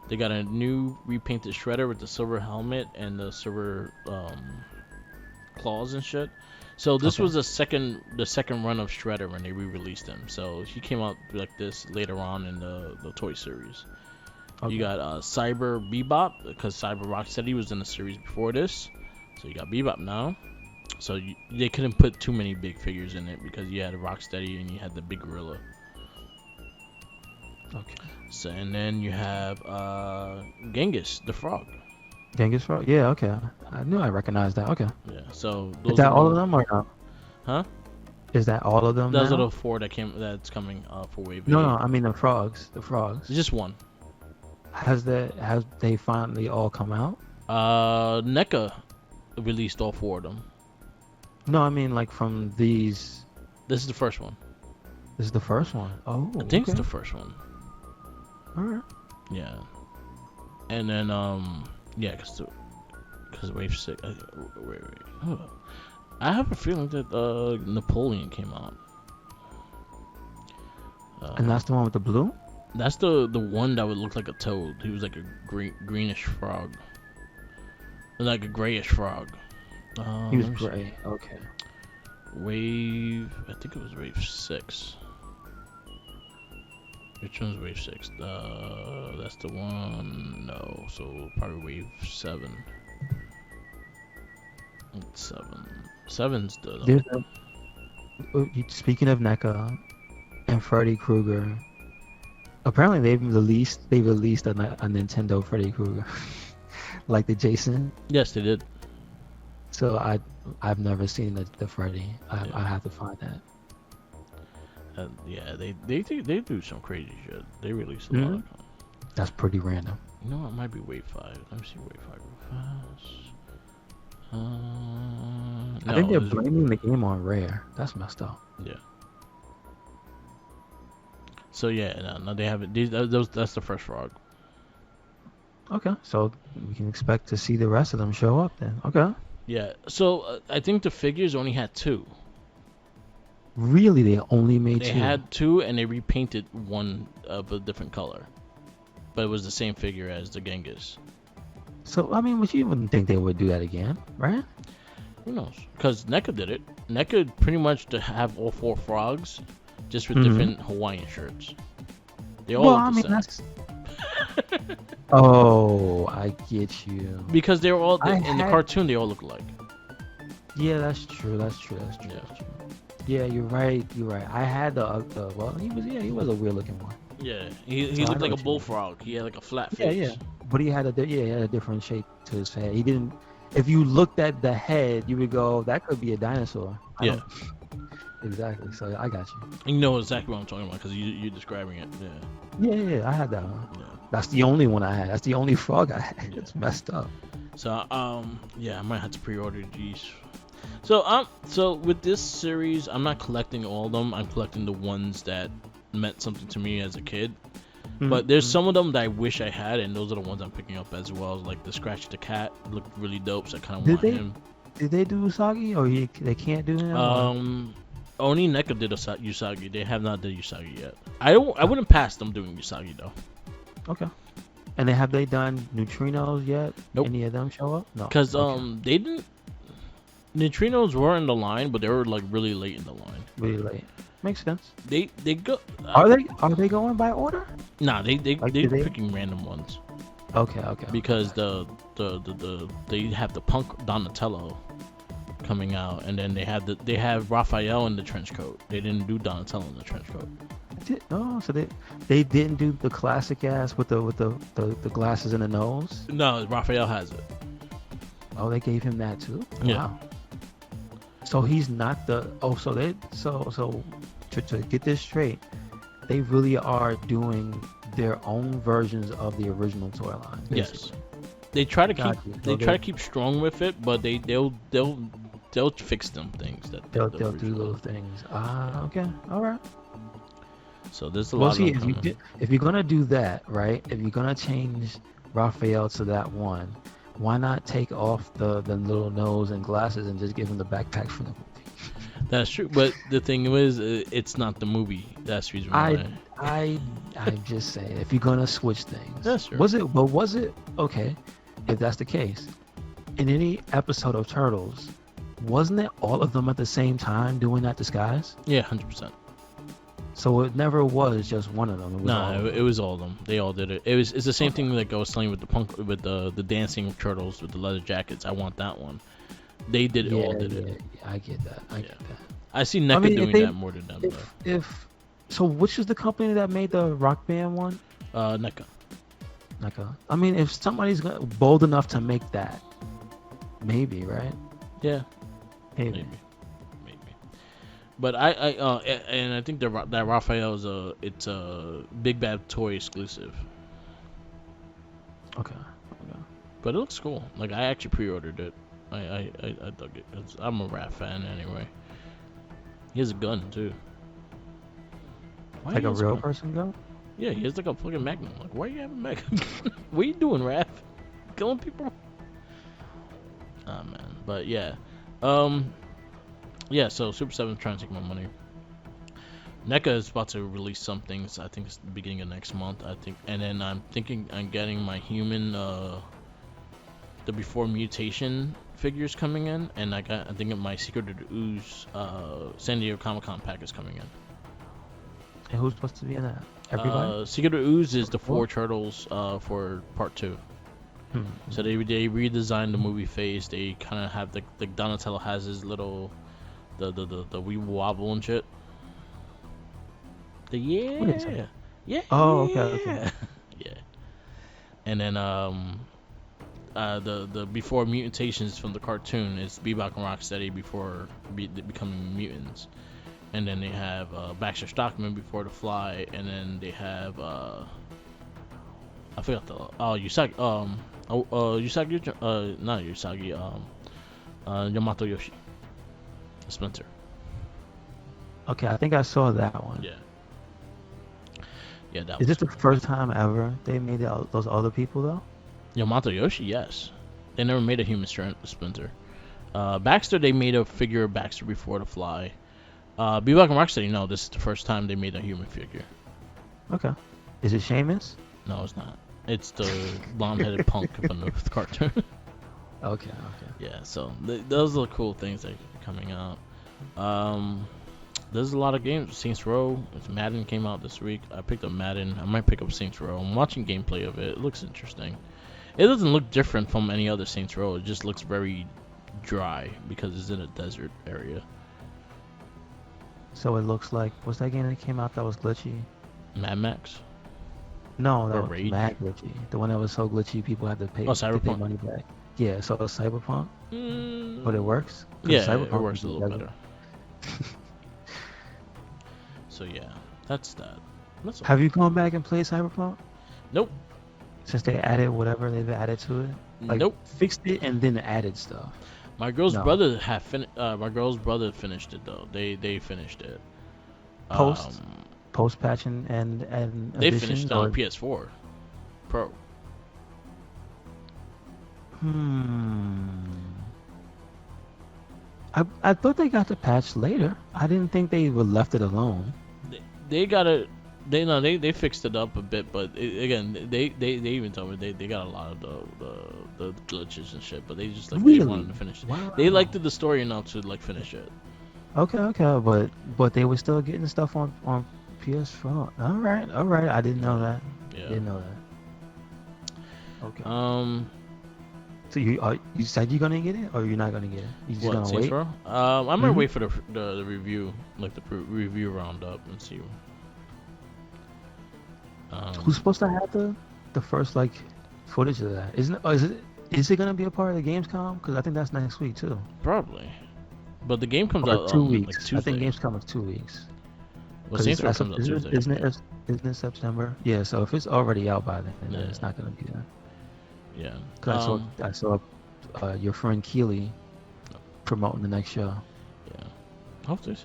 They got a new repainted Shredder with the silver helmet and the silver claws and shit. So this was the second run of Shredder when they re-released him. So he came out like this later on in the toy series. Okay. You got Cyber Bebop because Cyber Rocksteady was in the series before this. So you got Bebop now. So they couldn't put too many big figures in it because you had Rocksteady and you had the big gorilla. Okay. So and then you have Genghis the frog. Genghis frog. Yeah. Okay. I knew I recognized that. Okay. Yeah. So those is that are all of them or not? Huh? Is that all of them? Those now? are the 4 that's coming for Wave 8. No, I mean the frogs. The frogs. Just one. Has they finally all come out? NECA released all 4 of them. No, I mean like from these. This is the first one. This is the first one. Oh, I think it's the first one. All right. Yeah. And then yeah, cause Wave 6. Wait. Hold on. I have a feeling that Napoleon came out. And that's the one with the blue? That's the one that would look like a toad. He was like a greenish frog. Like a grayish frog. He was gray. Okay. Wave, I think it was Wave 6. Which one's Wave 6? That's the one. No, so probably Wave 7. 7's the. Speaking of NECA and Freddy Krueger, apparently they released a Nintendo Freddy Krueger, like the Jason. Yes, they did. So I've never seen the Freddy. I have to find that. Yeah, they do some crazy shit. They release a lot of. That's pretty random. You know what? It might be Wave 5. Let me see Wave 5 real fast. I think they're blaming the game on Rare. That's messed up. Yeah. So yeah, no, they have it. That's the first frog. Okay, so we can expect to see the rest of them show up then. Okay. Yeah. So I think the figures only had 2. Really, they only made 2. They had 2, and they repainted one of a different color, but it was the same figure as the Genghis. So I mean, you wouldn't think they would do that again, right? Who knows? Because NECA did it. NECA pretty much to have all 4 frogs, just with different Hawaiian shirts. They all look the same. That's. Oh, I get you. Because they were all in the cartoon. They all look alike. Yeah, that's true. Yeah, you're right. I had the well, he was a weird looking one. Yeah, he looked like a bullfrog. He had like a flat face. Yeah. But he had a different shape to his head. He didn't. If you looked at the head, you would go, that could be a dinosaur. Yeah. Exactly. So I got you. You know exactly what I'm talking about because you're describing it. Yeah. Yeah. I had that one. Yeah. That's the only one I had. That's the only frog I had. Yeah. It's messed up. So yeah, I might have to pre-order these. So with this series, I'm not collecting all of them. I'm collecting the ones that meant something to me as a kid. Mhm, But there's mhm. some of them that I wish I had, and those are the ones I'm picking up as well. Like the Scratch the Cat looked really dope, so I kind of Did want they him. did they do Usagi or they can't do him? Or? Only NECA did Usagi. They have not did Usagi yet. I wouldn't pass them doing Usagi though. Okay. And then have they done neutrinos yet? Nope. Any of them show up? No. Because Okay. they didn't. Neutrinos were in the line, but they were like really late in the line. Really late. Makes sense. They go. Are they going by order? Nah, they're did they? picking random ones Okay. because the they have the Punk Donatello coming out, and then they have Raphael in the trench coat. They didn't do Donatello in the trench coat. So they didn't do the classic ass with the glasses and the nose. No, Raphael has it. Oh, they gave him that too. Yeah. Wow. So he's not the. Oh, so they so to get this straight, they really are doing their own versions of the original toy line. Yes. Basically. They try to Gotcha. keep So try to keep strong with it, but they'll fix them things that They'll the do original- little things. Okay. All right. So there's a Well, lot see, of them coming. if you're gonna do that, right? If you're gonna change Raphael to that one, why not take off the little nose and glasses and just give him the backpack from the movie? That's true, but the thing is, it's not the movie. That's the reason why. I'm just saying, if you're gonna switch things, That's true. was it okay? If that's the case, in any episode of Turtles, wasn't it all of them at the same time doing that disguise? Yeah, 100%. So it never was just one of them. It was all of No, them. it was all of them. They all did it. It's the same thing like I was telling you with the punk with the dancing turtles with the leather jackets. I want that one. They did it. All did it. Yeah, I get that. I get that. I see NECA mean, if doing they- that more than them. If so, which is the company that made the Rock Band one? NECA. I mean, if somebody's bold enough to make that, maybe, right? Yeah, Maybe. maybe. But and I think that Raphael is it's a Big Bad Toy exclusive. Okay. But it looks cool. Like I actually pre-ordered it. I dug it. I'm a Raph fan anyway. He has a gun too. Why Like he a has real gun? person gun? Yeah, he has like a fucking Magnum. Like, why you have a Magnum? What are you doing, Raph? Killing people? Ah man, but yeah, yeah. So Super 7 trying to take my money. NECA is about to release some things. I think it's the beginning of next month. I think, and then I'm thinking I'm getting my human, the Before Mutation figures coming in, and I think my Secret of the Ooze, San Diego Comic-Con pack is coming in. And who's supposed to be in that? Everybody? Secret of Ooze is the Cool. 4 turtles for part 2. Hmm. So they redesigned the movie face. They kind of have the Donatello has his little the wee wobble and shit. What is that? Yeah. Oh, okay. Yeah. And then the Before Mutations from the cartoon is Bebop and Rocksteady before becoming mutants. And then they have Baxter Stockman before the Fly, and then they have I forgot Usagi Usagi not Usagi Yamato Yoshi Splinter. Okay, I think I saw that one. Yeah, that Is was this the first time ever they made those other people though? Yamato Yoshi. Yes, they never made a human Splinter. Baxter, they made a figure of Baxter before the Fly. Bebop and Rocksteady, no, this is the first time they made a human figure. Okay. Is it Seamus? No, it's not. It's the blonde-headed punk from the cartoon. Okay. Yeah, so those are the cool things that are coming out. There's a lot of games. Saints Row, Madden came out this week. I picked up Madden. I might pick up Saints Row. I'm watching gameplay of it. It looks interesting. It doesn't look different from any other Saints Row. It just looks very dry because it's in a desert area. So it looks like, what's that game that came out that was glitchy? Mad Max? No, that Or was Rage? mad glitchy. The one that was so glitchy people had to pay Oh, get their Cyberpunk? money back. Yeah, so it's Cyberpunk, but it works. 'Cause Yeah, it Cyberpunk works a little doesn't- better. So yeah, that's that. That's all. Have you gone back and played Cyberpunk Nope. since they added whatever they've added to it? Like, Nope. Fixed it and then added stuff. My girl's No. brother finished it though. They finished it. Post? post patch and They finished additions it on or? PS4 Pro. I thought they got the patch later. I didn't think they were left it alone. They got it. They fixed it up a bit, but again, they even told me they got a lot of the glitches and shit, but they just like they Really? wanted to finish it. Wow. They liked the story enough to like finish it. Okay, but they were still getting stuff on PS4. All right. I didn't know that. Yeah. Didn't know that. Okay. So you said you're gonna get it, or you're not gonna get it? You just What, gonna Saints wait? Row? I'm gonna Mhm. wait for the review, like the review roundup, and see. Who's supposed to have the first like footage of that? Isn't it? Or is it gonna be a part of the Gamescom? Because I think that's next week too. Probably, but the game comes Or out 2 on weeks. like Tuesday. I think Gamescom is 2 weeks. Well, Saints Row comes out Tuesday. Isn't it September? Yeah. So if it's already out by then, Yeah. it's not gonna be there. Yeah. 'Cause I saw your friend Keely promoting the next show. Yeah. Hopefully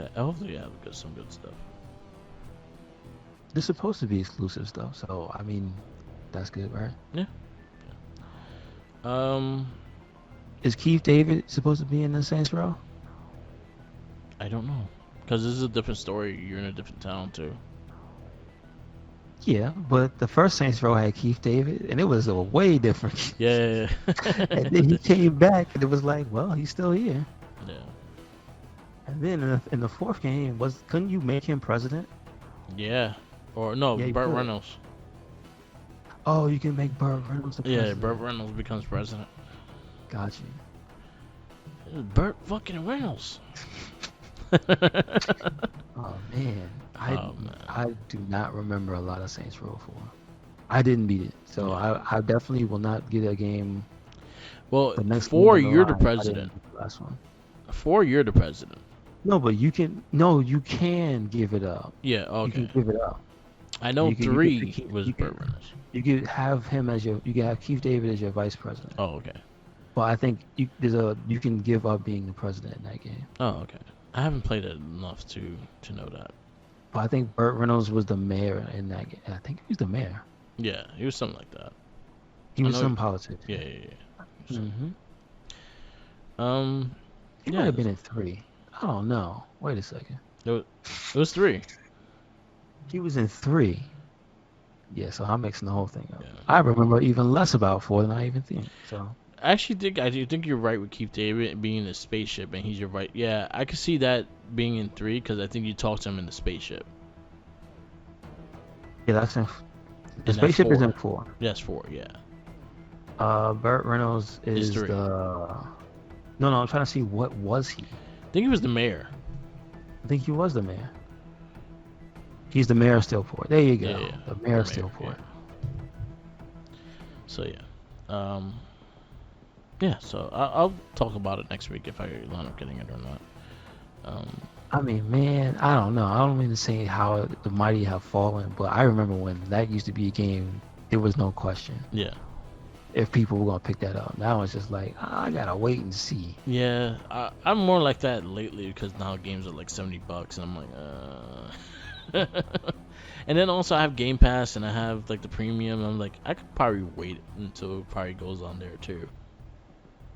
you have some good stuff. They're supposed to be exclusive stuff, so I mean, that's good, right? Yeah. Is Keith David supposed to be in the Saints Row? I don't know, because this is a different story. You're in a different town too. Yeah, but the first Saints Row had Keith David, and it was a way different. Yeah. And then he came back, and it was like, well, he's still here. Yeah. And then in the fourth game, couldn't you make him president? Yeah. Or no, Yeah, you Burt could. Reynolds. Oh, you can make Burt Reynolds the president. Yeah, Burt Reynolds becomes president. Got you. Burt fucking Reynolds. Oh man, Man. I do not remember a lot of Saints Row 4. I didn't beat it, so Yeah. I definitely will not get a game. Well, The next 4, game in you're the line, I didn't president. beat the last one. 4, you're the president. No, but you can give it up. Yeah. You Okay. can give it up. I know you can 3 keep- was you can- Burt Reynolds. You could have him as you can have Keith David as your vice president. Oh, okay. But I think you can give up being the president in that game. Oh, okay. I haven't played it enough to know that. But I think Burt Reynolds was the mayor in that game. I think he was the mayor. Yeah, he was something like that. He I was know some politics. Yeah. Mm-hmm. He Yeah, might have been in 3. I don't know. Wait a second. It was 3. He was in 3. Yeah, so I'm mixing the whole thing up. Yeah. I remember even less about 4 than I even think. So I do think you're right with Keith David being in the spaceship, and he's your right. Yeah, I could see that being in 3 because I think you talk to him in the spaceship. yeah, that's in. The And that's spaceship is 4. in 4. That's 4. Yeah. Burt Reynolds is He's 3. the. No, I'm trying to see what was he. I think he was the mayor. I think he was the mayor. He's the mayor of Steelport. There you go. Yeah. The mayor of The mayor, Steelport. So yeah. Yeah. So I'll talk about it next week if I line up getting it or not. I mean, man, I don't know. I don't mean to say how the mighty have fallen, but I remember when that used to be a game. There was no question Yeah. if people were gonna pick that up. Now it's just like I gotta wait and see. Yeah. I'm more like that lately because now games are like $70, and I'm like, And then also I have Game Pass and I have like the premium. I'm like, I could probably wait until it probably goes on there too.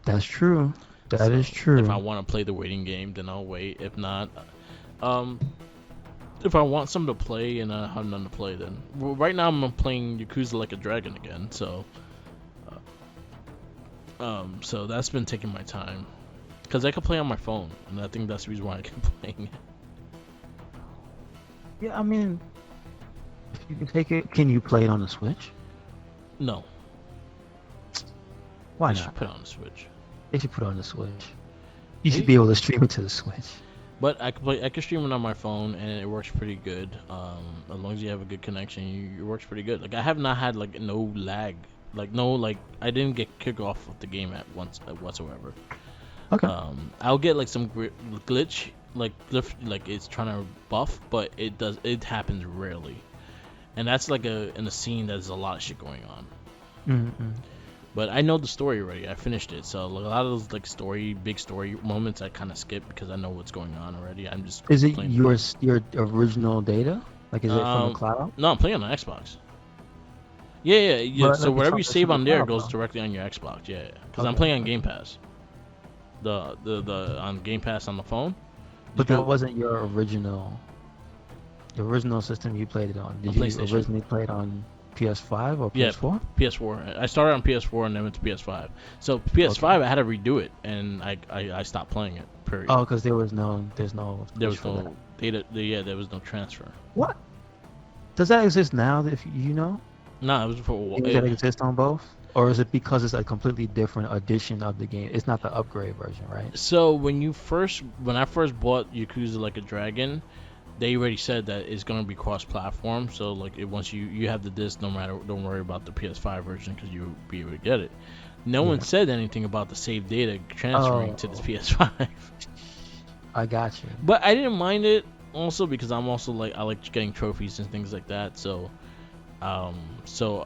That's true. That is So, true. If I want to play the waiting game, then I'll wait. If not, if I want something to play and I have nothing to play, then right now I'm playing Yakuza Like a Dragon again. So, so that's been taking my time because I can play on my phone, and I think that's the reason why I keep playing it. Yeah, I mean, if you can take it, can you play it on the Switch? No, Why I not? should put it on the Switch. They should put it on the Switch. You should be able to stream it to the Switch. But I can stream it on my phone, and it works pretty good. As long as you have a good connection, it works pretty good. Like I have not had like no lag, I didn't get kicked off of the game at once whatsoever. Okay. I'll get like some glitch, like it's trying to buff, but it happens rarely, and that's like in a scene there's a lot of shit going on. Mm-hmm. But I know the story already. I finished it, so like, a lot of those like big story moments I kind of skip because I know what's going on already. I'm just Is it playing. your original data? Like, is it from the cloud? No, I'm playing on Xbox. Yeah. But So like, whatever you it's save from on the there cloud, goes though. directly on your Xbox. Yeah. Because I'm Okay, playing on okay. Game Pass. The on Game Pass on the phone. But You that go wasn't your original. The original system you played it on. on Did you PlayStation. originally play it on PS5 or Yeah, PS4? PS4. I started on PS4 and then went to PS5. So PS5, Okay. I had to redo it, and I stopped playing it. Period. Oh, because there's no There push was for that. no data. Yeah, there was no transfer. What? Does that exist now? If you know, No, it was for a games that exist on both, or is it because it's a completely different edition of the game? It's not the upgrade version, right? So when I first bought Yakuza Like a Dragon, they already said that it's gonna be cross-platform. So like once you have the disc, don't worry about the PS5 version because you'll be able to get it. No one Yeah. said anything about the save data transferring to the Oh. PS5. I got you. But I didn't mind it also because I'm also like I like getting trophies and things like that. So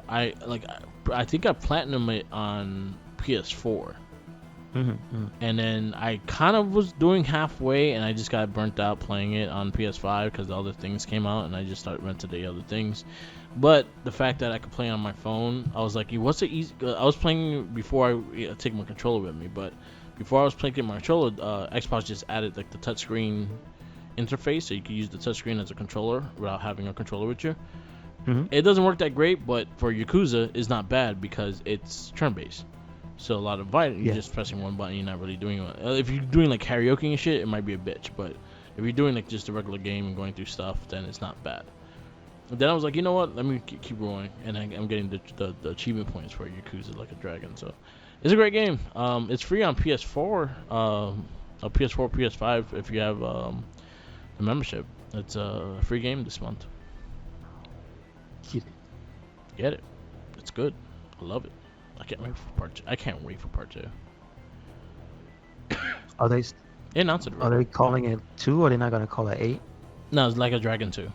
I think I platinum it on PS4. Mm-hmm. And then I kind of was doing halfway, and I just got burnt out playing it on PS5 because the other things came out, and I just went to the other things. But the fact that I could play on my phone, I was like, what's the easy? I was playing before I take my controller with me, but before I was playing my controller, Xbox just added like the touchscreen interface, so you could use the touchscreen as a controller without having a controller with you. Mm-hmm. It doesn't work that great, but for Yakuza, it's not bad because it's turn-based. So a lot of you're Yeah. just pressing one button, you're not really doing it. If you're doing like karaoke and shit, it might be a bitch. But if you're doing like just a regular game and going through stuff, then it's not bad. And then I was like, you know what? Let me keep going, and I'm getting the achievement points for Yakuza Like a Dragon. So it's a great game. It's free on PS4, PS4, PS5 if you have the membership. It's a free game this month. Get it. It's good. I love it. I can't wait for part 2. I can't wait for part 2. Are they They announced it are already. they calling it 2, or they're not gonna call it 8? No, it's Like a Dragon 2.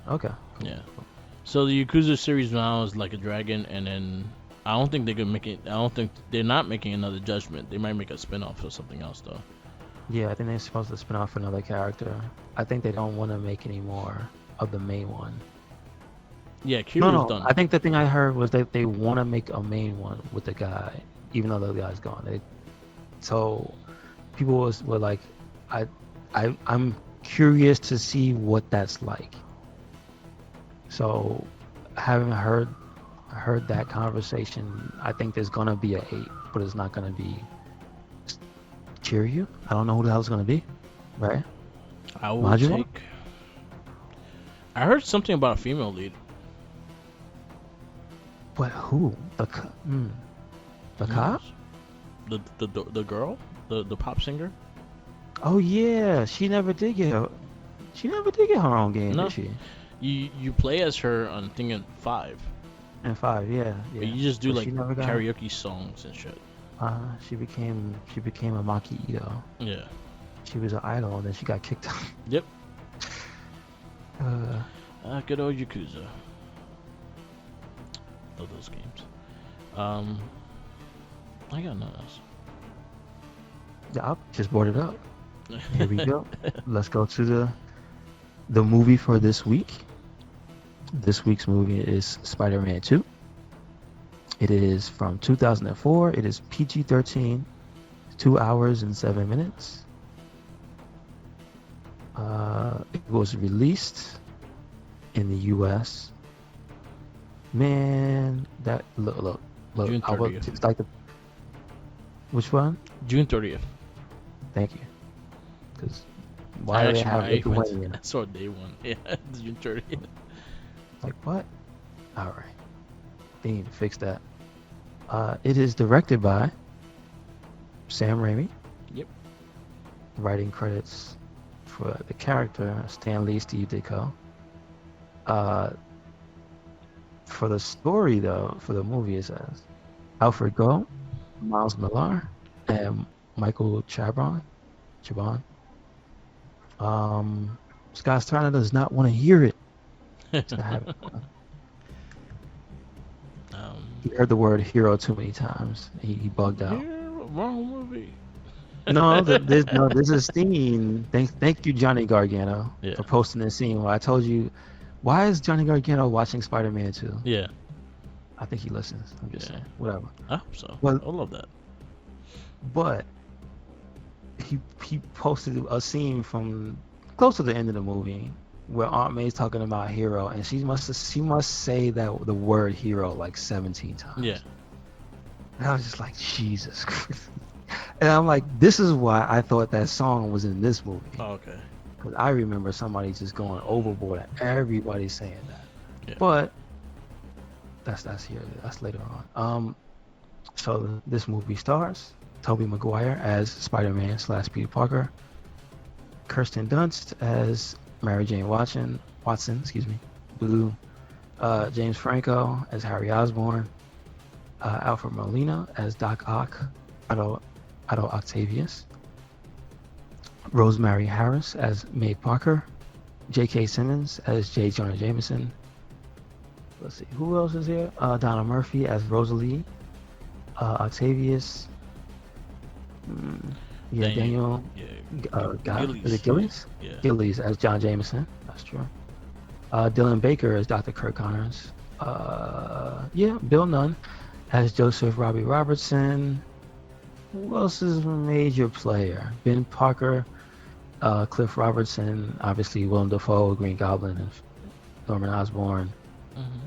Okay. Yeah. So the Yakuza series now is Like a Dragon, and then I don't think they could make it. I don't think they're not making another Judgment. They might make a spin-off or something else though. Yeah, I think they're supposed to spin off another character. I think they don't want to make any more of the main one. Yeah, Kiryu's No, done. I think the thing I heard was that they want to make a main one with the guy, even though the other guy's gone. So people were like, I'm curious to see what that's like. So having heard that conversation, I think there's gonna be an 8, but it's not gonna be Kiryu. I don't know who the hell it's gonna be, right? I will Majima? take. I heard something about a female lead. But who? The cop? The girl, the pop singer. Oh yeah, she never did get her own game, No. did she? You play as her on Thing 5. In 5, yeah. But you just do But like she never got- karaoke songs and shit. She became a Maki Ito. Yeah. She was an idol, and then she got kicked out. Yep. Uh, Good old Yakuza. Love those games. I got nothing else. yeah, I just brought it up. Here we go. Let's go to the movie for this week. This week's movie is Spider-Man 2. It is from 2004. It is PG-13, 2 hours and 7 minutes. It was released in the U.S. Man, that look. June I was 30th. it's like the which one? June 30th. Thank you. Because I why do they actually- have I it went- when? I saw day one. Yeah, June 30th. Like what? All right, they need to fix that. It is directed by Sam Raimi. Yep. Writing credits for the character Stan Lee, Steve Ditko. For the story though, for the movie it says Alfred Goh, Miles Millar, and Michael Chabon. Scott Steiner does not want to hear it. He's not having fun. He heard the word hero too many times. He bugged out. Wrong movie. No, there's a scene. Thank you, Johnny Gargano, Yeah. for posting this scene where I told you Why is Johnny Gargano watching Spider-Man 2? Yeah. I think he listens. I'm just Yeah. saying. Whatever. I hope so. Well- I love that. But he posted a scene from close to the end of the movie where Aunt May's talking about hero, and she must say that the word hero like 17 times. Yeah. And I was just like, Jesus Christ. And I'm like, this is why I thought that song was in this movie. Oh, okay. Because I remember somebody just going overboard and everybody saying that. Yeah. But that's later on. So this movie stars Tobey Maguire as Spider-Man / Peter Parker, Kirsten Dunst as Mary Jane Watson, Blue, James Franco as Harry Osborn, Alfred Molina as Doc Ock, Otto Octavius, Rosemary Harris as May Parker, J.K. Simmons as J. Jonah Jameson. Let's see, who else is here? Donna Murphy as Rosalie, Octavius. Daniel. Gillies. Is it Gillies? Yeah. Gillies as John Jameson. That's true. Dylan Baker as Dr. Kirk Connors. Bill Nunn as Joseph Robbie Robertson. Who else is a major player? Ben Parker, Cliff Robertson, obviously Willem Dafoe, Green Goblin, and Norman Osborn. Mm-hmm.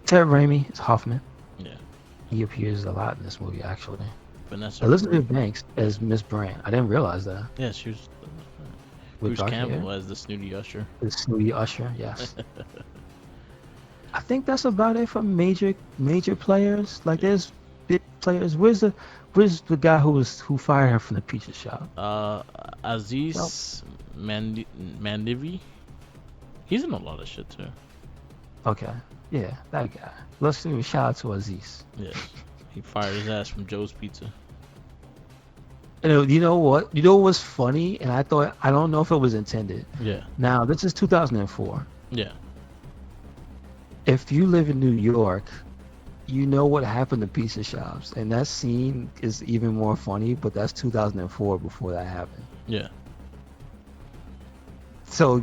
Ted Raimi is Hoffman. Yeah. He appears a lot in this movie, actually. Vanessa. Elizabeth Banks as Miss Brand. I didn't realize that. Yeah, she was. With Bruce dark Campbell hair. as the snooty usher. The snooty usher, yes. I think that's about it for major players. Like there's big players. Where's the guy who fired her from the pizza shop? Aziz Mandivi. He's in a lot of shit too. Okay, yeah, that guy. Let's do a shout out to Aziz. Yeah, he fired his ass from Joe's Pizza. You know what? You know what's funny? And I don't know if it was intended. Yeah. Now this is 2004. Yeah. If you live in New York, you know what happened to pizza shops, and that scene is even more funny. But that's 2004 before that happened. Yeah. So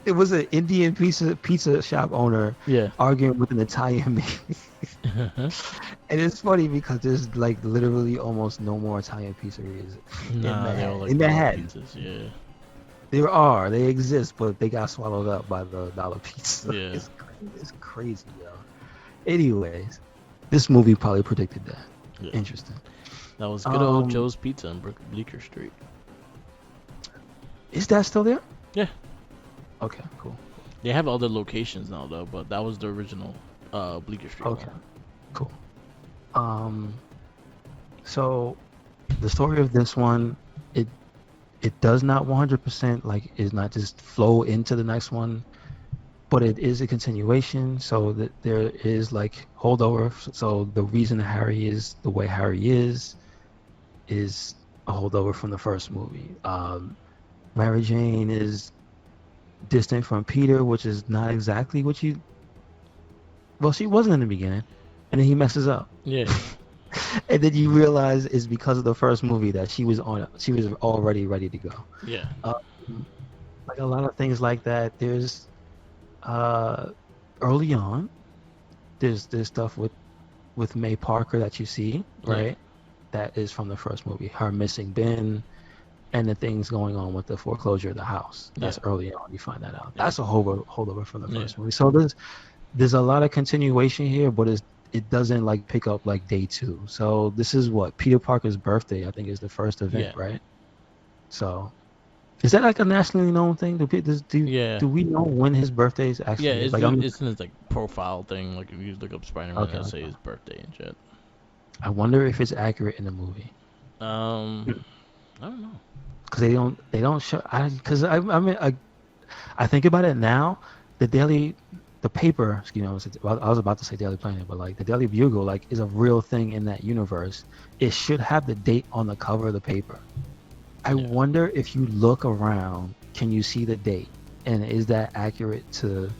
it was an Indian pizza shop owner arguing with an Italian man. And it's funny because there's like literally almost no more Italian pizzerias in Manhattan. Pizzas, yeah. They exist, but they got swallowed up by the dollar pizza. Yeah. It's crazy, yo. Anyways, this movie probably predicted that. Yeah. Interesting. That was good old Joe's Pizza on Bleecker Street. Is that still there? Yeah. Okay, cool. They have other locations now though, but that was the original Bleecker Street. Okay, cool. So the story of this one, it does not 100% like is not just flow into the next one, but it is a continuation. So that there is like holdover. So the reason Harry is the way Harry is a holdover from the first movie. Mary Jane is distant from Peter, which is not exactly what she wasn't in the beginning, and then he messes up. Yeah. And then you realize it's because of the first movie that she was already ready to go. Yeah. Like a lot of things like that. There's early on, there's stuff with May Parker that you see, right? Yeah. That is from the first movie. Her missing Ben, and the things going on with the foreclosure of the house. That's early on. You find that out. Yeah. That's a holdover from the first movie. So there's a lot of continuation here, but it doesn't like pick up like day 2. So this is what Peter Parker's birthday, I think, is the first event, right? So is that like a nationally known thing? Do we know when his birthday is actually? Yeah, it's, like, it's in his like profile thing. Like if you look up Spider-Man, it'll say his birthday and shit. I wonder if it's accurate in the movie. I don't know. Because they don't show. I think about it now. The paper, I was about to say Daily Planet, but like the Daily Bugle, like is a real thing in that universe. It should have the date on the cover of the paper. I wonder if you look around, can you see the date, and is that accurate to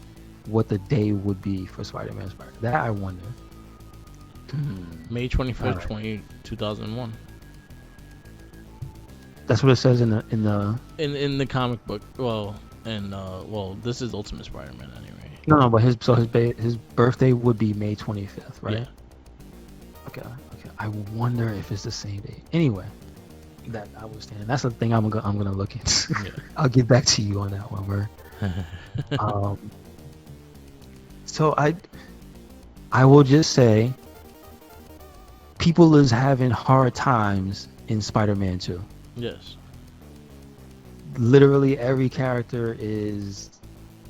what the day would be for Spider-Man's birthday? That I wonder. May 25th, 2001. That's what it says in the comic book. Well, this is Ultimate Spider-Man anyway. No, but his birthday would be May 25th, right? Yeah. Okay. I wonder if it's the same day. Anyway, that I was saying that's the thing I'm gonna look into. Yeah. I'll get back to you on that one. Where, so I will just say, people is having hard times in Spider-Man 2. Yes. Literally every character is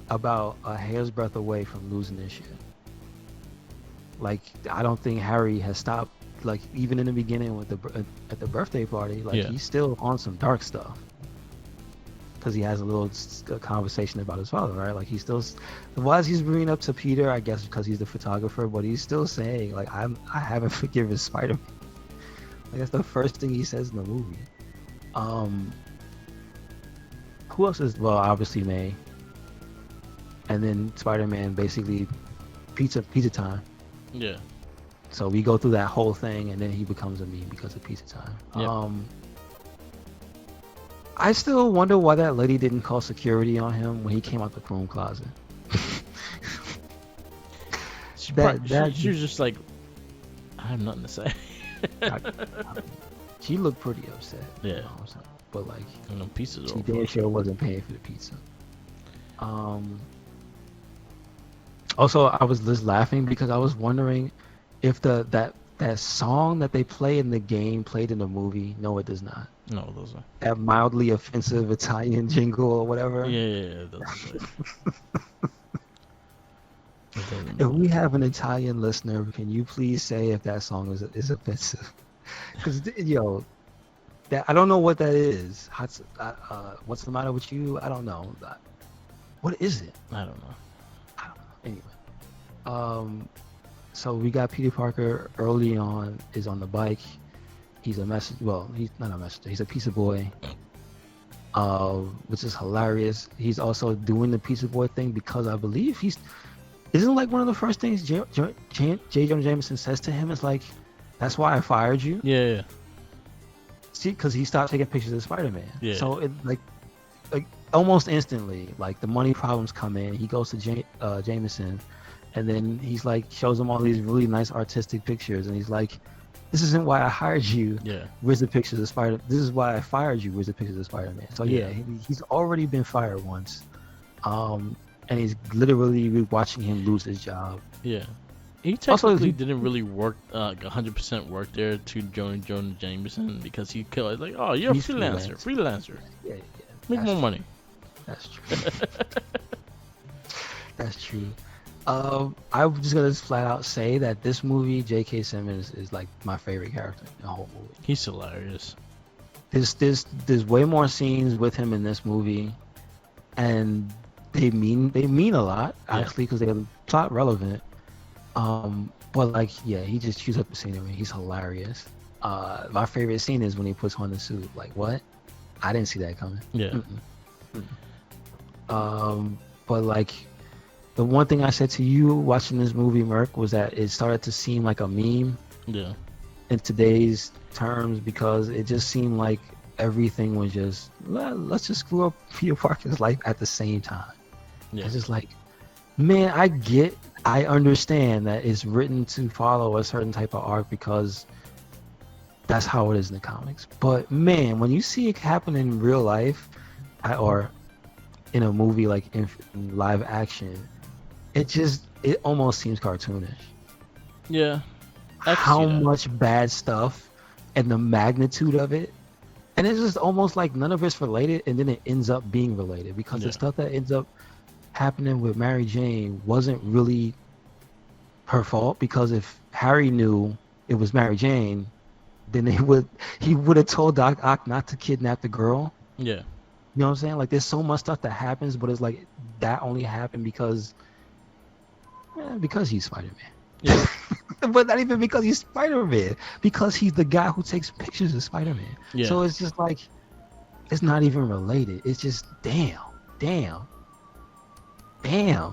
about a hair's breadth away from losing their shit. Like, I don't think Harry has stopped. Like, even in the beginning with at the birthday party, like, Yeah. he's still on some dark stuff. Because he has a little conversation about his father, right? Like, he's still, why is he bringing up to Peter? I guess because he's the photographer, but he's still saying, like, I haven't forgiven Spider-Man. Like, that's the first thing he says in the movie. Who else is, well, obviously May. And then Spider-Man, basically pizza time. Yeah. So we go through that whole thing, and then he becomes a meme because of pizza time. Yep. I still wonder why that lady didn't call security on him when he came out the broom closet. She was just like, I have nothing to say. She looked pretty upset. Yeah. You know what I'm saying? But like, And the pieces she are damn sure wasn't paying for the pizza. Also, I was just laughing because I was wondering if that song that they play in the game played in the movie. No, it does not. No, those are. That mildly offensive Italian jingle or whatever. Yeah, those are. If we have an Italian listener, can you please say if that song is offensive? Because that I don't know what that is. What's the matter with you? I don't know. What is it? I don't know. Anyway, so we got Peter Parker early on is on the bike. He's a message. Well, he's not a messenger. He's a pizza boy, which is hilarious. He's also doing the pizza boy thing because I believe isn't like one of the first things J. Jonah Jameson says to him is like, "That's why I fired you." Yeah. See, because he stopped taking pictures of Spider-Man. Yeah. So it like almost instantly, like the money problems come in. He goes to Jameson, and then he's like shows him all these really nice artistic pictures, and he's like, "This isn't why I hired you. Yeah. Where's the pictures of Spider? This is why I fired you. Where's the pictures of Spider-Man?" So yeah, he's already been fired once, and he's literally watching him lose his job. Yeah. He technically didn't really work 100% work there to Jonah Jameson because he killed like, oh, you're a freelancer. Yeah. Make more money. That's true. That's true. I'm just gonna flat out say that this movie, J.K. Simmons is like my favorite character in the whole movie. He's hilarious. There's way more scenes with him in this movie, and they mean a lot actually because they're plot relevant. But like, yeah, he just chews up the scenery. He's hilarious. My favorite scene is when he puts on the suit. Like, what? I didn't see that coming. Yeah. But like, the one thing I said to you watching this movie, Merc, was that it started to seem like a meme. Yeah. In today's terms, because it just seemed like everything was just, let's just screw up Peter Parker's life at the same time. Yeah. It's just like, man, I understand that it's written to follow a certain type of arc because that's how it is in the comics. But man, when you see it happen in real life, or in a movie like in live action, it almost seems cartoonish. Yeah. How much bad stuff and the magnitude of it. And it's just almost like none of it's related, and then it ends up being related because the stuff that ends up happening with Mary Jane wasn't really her fault, because if Harry knew it was Mary Jane, then he would have told Doc Ock not to kidnap the girl. Yeah. You know what I'm saying? Like, there's so much stuff that happens, but it's like that only happened because he's Spider-Man. Yeah. But not even because he's Spider-Man, because he's the guy who takes pictures of Spider-Man. Yeah. So it's just like, it's not even related. It's just damn.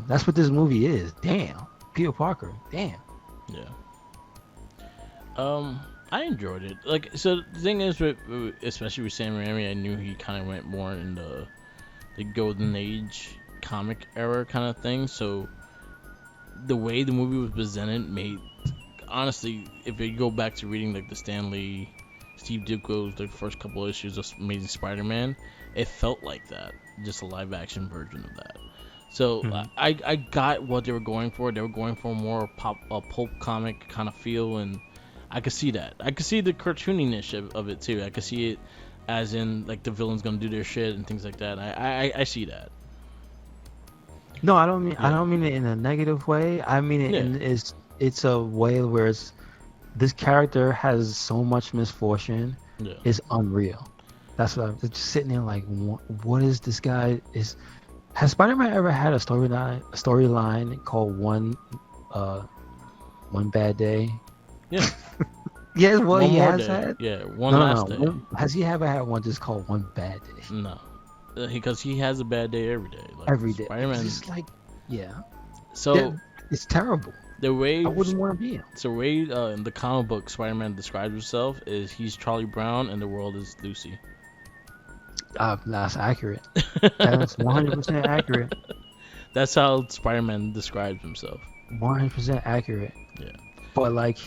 That's what this movie is. Damn. Peter Parker. Damn. Yeah. I enjoyed it. Like, so the thing is, especially with Sam Raimi, I knew he kind of went more in the Golden Age comic era kind of thing. So the way the movie was presented made, honestly, if you go back to reading like the Stan Lee, Steve Ditko's the first couple issues of Amazing Spider-Man, it felt like that, just a live action version of that. So I got what they were going for. They were going for more pulp comic kind of feel, and I could see that. I could see the cartooniness of it too. I could see it as in like the villain's gonna do their shit and things like that. I see that. No, I don't mean it in a negative way. I mean it in it's a way where this character has so much misfortune. Yeah. It's unreal. That's what I'm just sitting there like, what is this guy? Has Spider-Man ever had a storyline called One Bad Day? Yeah. Yes, well, One he more has day. had. Yeah, one last day. Has he ever had one just called One Bad Day? No, because he has a bad day every day. Like, Every day. Spider-Man. It's like, yeah. So it's terrible. the way I wouldn't want to be him. So the way in the comic book Spider-Man describes himself is he's Charlie Brown and the world is Lucy. That's accurate. That's 100% accurate. That's how Spider-Man describes himself. 100% accurate. Yeah. But like,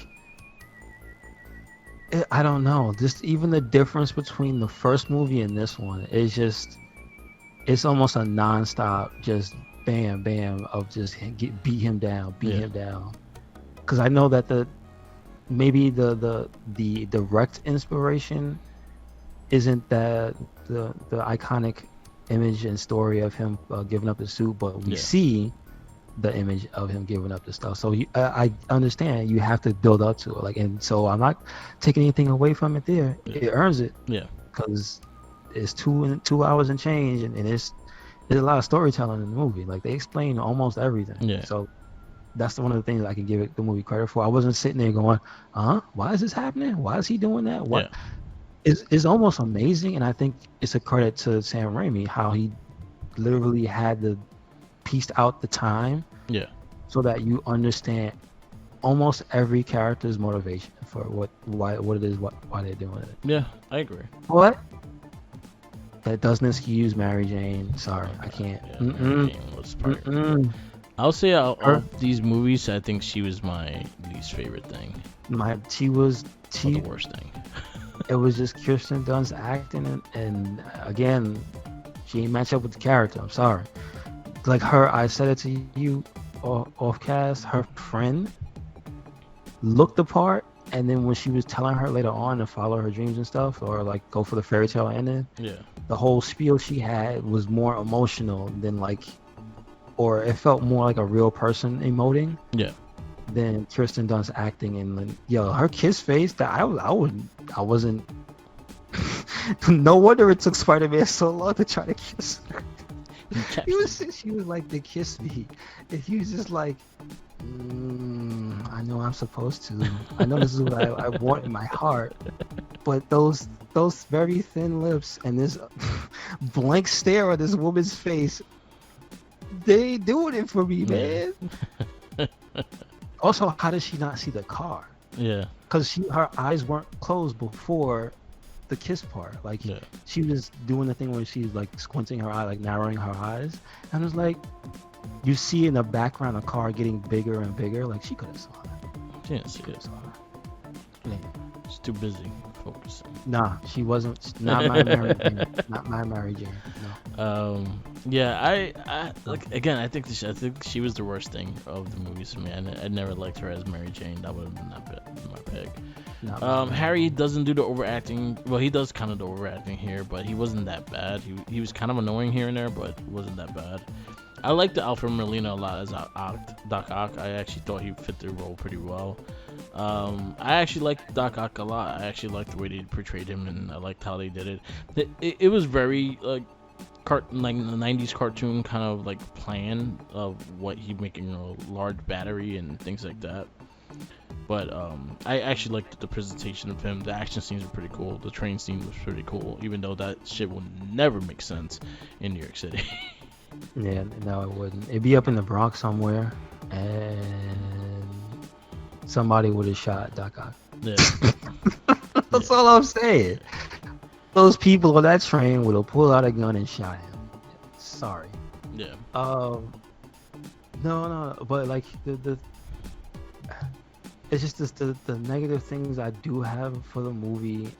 I don't know. Just even the difference between the first movie and this one is it's almost a non-stop, just bam, bam of just beat him down. Because I know that maybe the direct inspiration isn't the iconic image and story of him giving up the suit, but we see the image of him giving up the stuff. So I understand you have to build up to it, like, and so I'm not taking anything away from it. There, it earns it. Yeah, because it's 2 hours and change, and there's a lot of storytelling in the movie. Like, they explain almost everything. Yeah. So that's one of the things I can give the movie credit for. I wasn't sitting there going, why is this happening? Why is he doing that? What? Yeah. It's almost amazing, and I think it's a credit to Sam Raimi how he literally had to piece out the time, so that you understand almost every character's motivation for why they're doing it. Yeah, I agree. What? That doesn't excuse Mary Jane. Sorry, I can't. Yeah, Mary Jane was I'll say out of these movies, I think she was my least favorite thing. She was the worst thing. It was just Kirsten Dunst's acting, and again, she didn't match up with the character. I'm sorry. Like her, I said it to you off cast. Her friend looked the part, and then when she was telling her later on to follow her dreams and stuff, or like go for the fairy tale ending, the whole spiel she had was more emotional than or it felt more like a real person emoting. Yeah. Than Kirsten Dunst acting, and her kiss face. That I wasn't. No wonder it took Spider-Man so long to try to kiss her. She was like, "To kiss me," and he was just like, "I know I'm supposed to. I know this is what I want in my heart, but those very thin lips and this blank stare on this woman's face, they ain't doing it for me, man." Also, how does she not see the car? Yeah. Because her eyes weren't closed before the kiss part. Like, she was doing the thing where she's like squinting her eye, like narrowing her eyes. And it was like, you see in the background a car getting bigger and bigger. Like, she could have saw that. She didn't see it. Yeah. She's too busy focusing. Nah, she wasn't. Not my Mary Jane. Not my Mary Jane. No. Yeah, I like, again, I think she was the worst thing of the movies to me. I never liked her as Mary Jane. That would have been my pick. Harry doesn't do the overacting. Well, he does kind of the overacting here, but he wasn't that bad. He was kind of annoying here and there, but wasn't that bad. I liked Alfred Molina a lot as Doc Ock. I actually thought he fit the role pretty well. I actually liked Doc Ock a lot. I actually liked the way they portrayed him, and I liked how they did it. It was very like the 90s cartoon kind of like plan of what he'd making a large battery and things like that. But I actually liked the presentation of him. The action scenes were pretty cool. The train scene was pretty cool, even though that shit would never make sense in New York City. Yeah, no, it wouldn't. It'd be up in the Bronx somewhere, and somebody would have shot Doc Ock. Yeah. That's all I'm saying. Those people on that train would have pulled out a gun and shot him. Sorry. Yeah. No, but like the it's just the negative things I do have for the movie.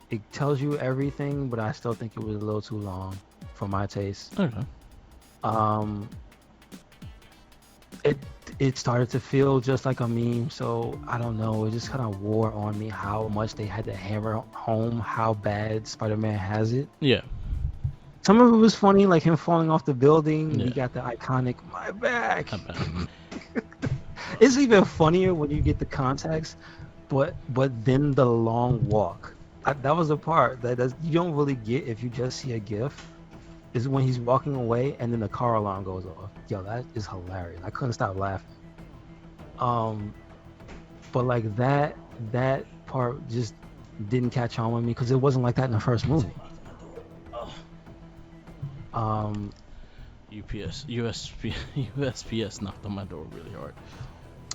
It tells you everything, but I still think it was a little too long for my taste. Okay. Um, it started to feel just like a meme, so I don't know. It just kind of wore on me how much they had to hammer home how bad Spider-Man has it. Yeah. Some of it was funny, like him falling off the building. Yeah. We got the iconic "my back." Not bad. It's even funnier when you get the context, but then the long walk. That was the part that you don't really get if you just see a GIF. Is when he's walking away and then the car alarm goes off. Yo, that is hilarious. I couldn't stop laughing. But like that part just didn't catch on with me because it wasn't like that in the first movie. USPS knocked on my door really hard.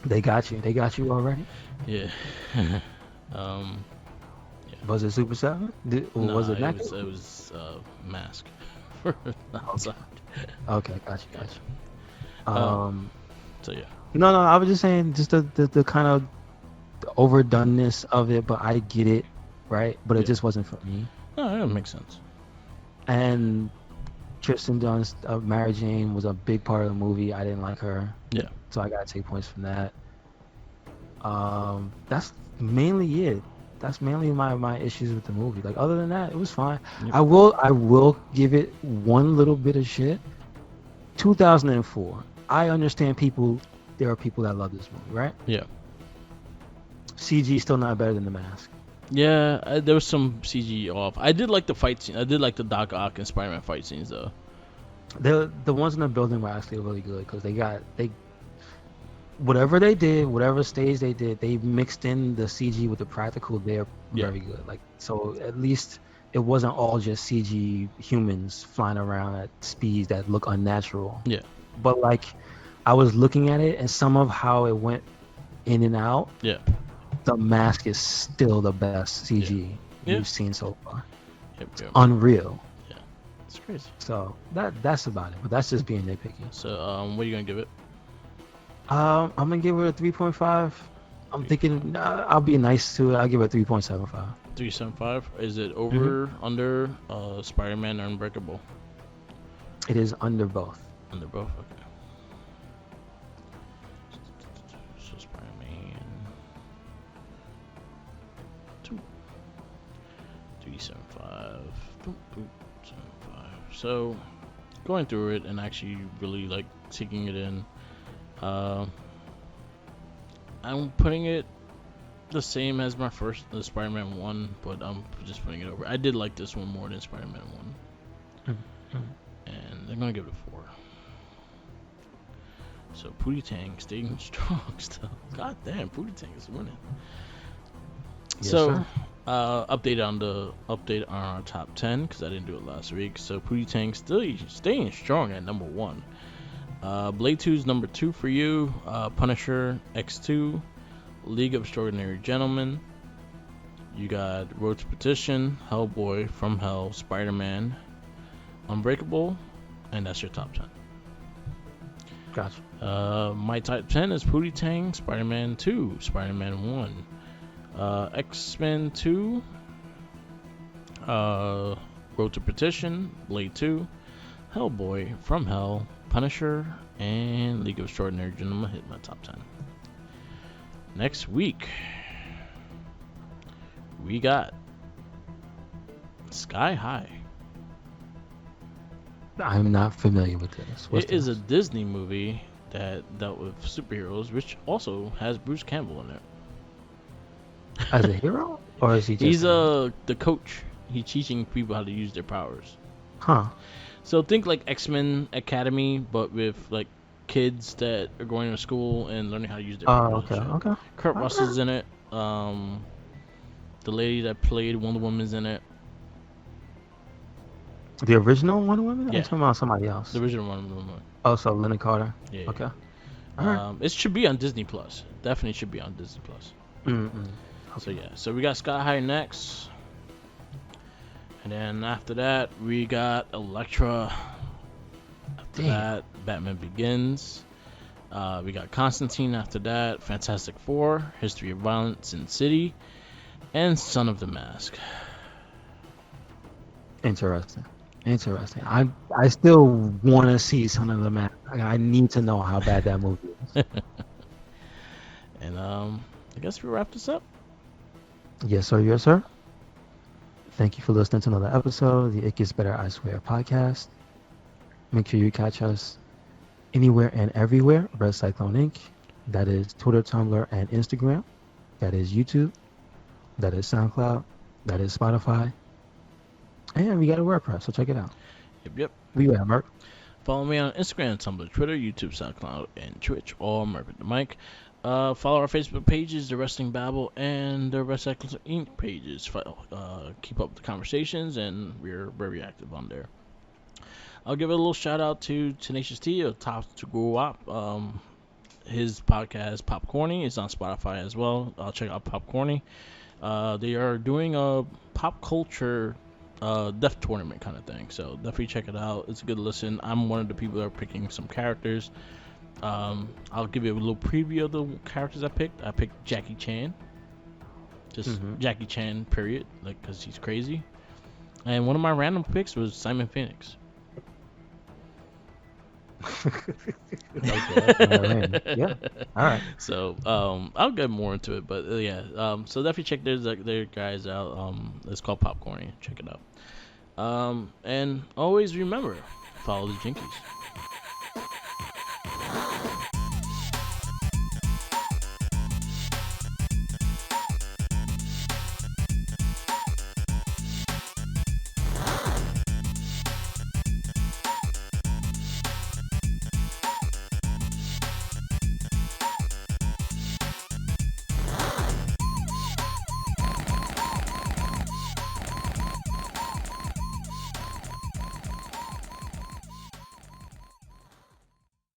They got you already. Yeah. Was it Super 7? Was it Mac? It was Mask for outside. Okay, got you. So yeah. No, I was just saying just the kind of overdoneness of it, but I get it, right? But it just wasn't for me. No, that makes sense. And Tristan Dunst, Mary Jane, was a big part of the movie. I didn't like her. Yeah. So I gotta take points from that. That's mainly it. That's mainly my issues with the movie. Like other than that, it was fine. Yep. I will give it one little bit of shit. 2004. I understand people. There are people that love this movie, right? Yeah. CG still not better than The Mask. Yeah, there was some CG off. I did like the fight scene. I did like the Doc Ock and Spider-Man fight scenes though. The ones in the building were actually really good because they whatever they did, whatever stage they did, they mixed in the CG with the practical. They're very good. Like so, at least it wasn't all just CG humans flying around at speeds that look unnatural. Yeah. But like, I was looking at it and some of how it went in and out. Yeah. The Mask is still the best CG Yeah. you've seen so far. Yep. Unreal. Yeah. It's crazy. So that's about it. But that's just being nitpicky. So what are you gonna give it? I'm gonna give it a 3.5. I'm thinking I'll be nice to it. I'll give it a 3.75. 3.75. Is it over, under, Spider-Man, or Unbreakable? It is under both. Under both. Okay. So Spider-Man 2. 3.75. 3.75. So going through it and actually really like taking it in. I'm putting it the same as my first, the Spider-Man 1, but I'm just putting it over. I did like this one more than Spider-Man 1. And I'm going to give it a 4. So Pootie Tang staying strong still. God damn, Pootie Tang is winning. Yes, So, sir. update on our top 10, because I didn't do it last week. So Pootie Tang still staying strong at number 1. Blade 2 is number 2 for you. Punisher X2, League of Extraordinary Gentlemen. You got Road to Petition, Hellboy, From Hell, Spider-Man, Unbreakable, and that's your top 10. Gotcha. My top 10 is Pootie Tang, Spider-Man 2, Spider-Man 1, X-Men 2, Road to Petition, Blade 2, Hellboy, From Hell, Punisher, and League of Extraordinary Gentlemen hit my top 10. Next week, we got Sky High. I'm not familiar with this. It is a Disney movie that dealt with superheroes, which also has Bruce Campbell in it. As a hero? Or is he just... He's the coach. He's teaching people how to use their powers. Huh. So think like X-Men Academy, but with like kids that are going to school and learning how to use their powers. Okay. Kurt Russell's in it. The lady that played Wonder Woman's in it. The original Wonder Woman? Yeah. I'm talking about somebody else. The original Wonder Woman. Oh, so Linda Carter. Yeah. Okay. Alright. It should be on Disney Plus. Definitely should be on Disney Plus. So yeah. So we got Sky High next. And then after that, we got Elektra. after Damn. that, Batman Begins. We got Constantine after that, Fantastic Four, History of Violence in City, and Son of the Mask. Interesting. I still want to see Son of the Man. I need to know how bad that movie is. And I guess we wrap this up. Yes, sir. Yes, sir. Thank you for listening to another episode of the It Gets Better, I Swear podcast. Make sure you catch us anywhere and everywhere. RedCycloneInc. That is Twitter, Tumblr, and Instagram. That is YouTube. That is SoundCloud. That is Spotify. And we got a WordPress, so check it out. Yep. We got Mark. Follow me on Instagram, Tumblr, Twitter, YouTube, SoundCloud, and Twitch, all Murphy the Mike. Follow our Facebook pages, The Wrestling Babble, and the RedCycloneInc pages. Keep up with the conversations, and we're very active on there. I'll give a little shout out to Tenacious T of Top to Grow Up. His podcast, Popcorny, is on Spotify as well. Check out Popcorny. They are doing a pop culture death tournament kind of thing, so definitely check it out. It's a good listen. I'm one of the people that are picking some characters. I'll give you a little preview of the characters I picked. I picked Jackie Chan, just Jackie Chan, period, like, because he's crazy. And one of my random picks was Simon Phoenix. Okay. Yeah. All right. So I'll get more into it, but yeah. So definitely check their guys out. It's called Popcorny. Check it out. And always remember, follow the Jinkies.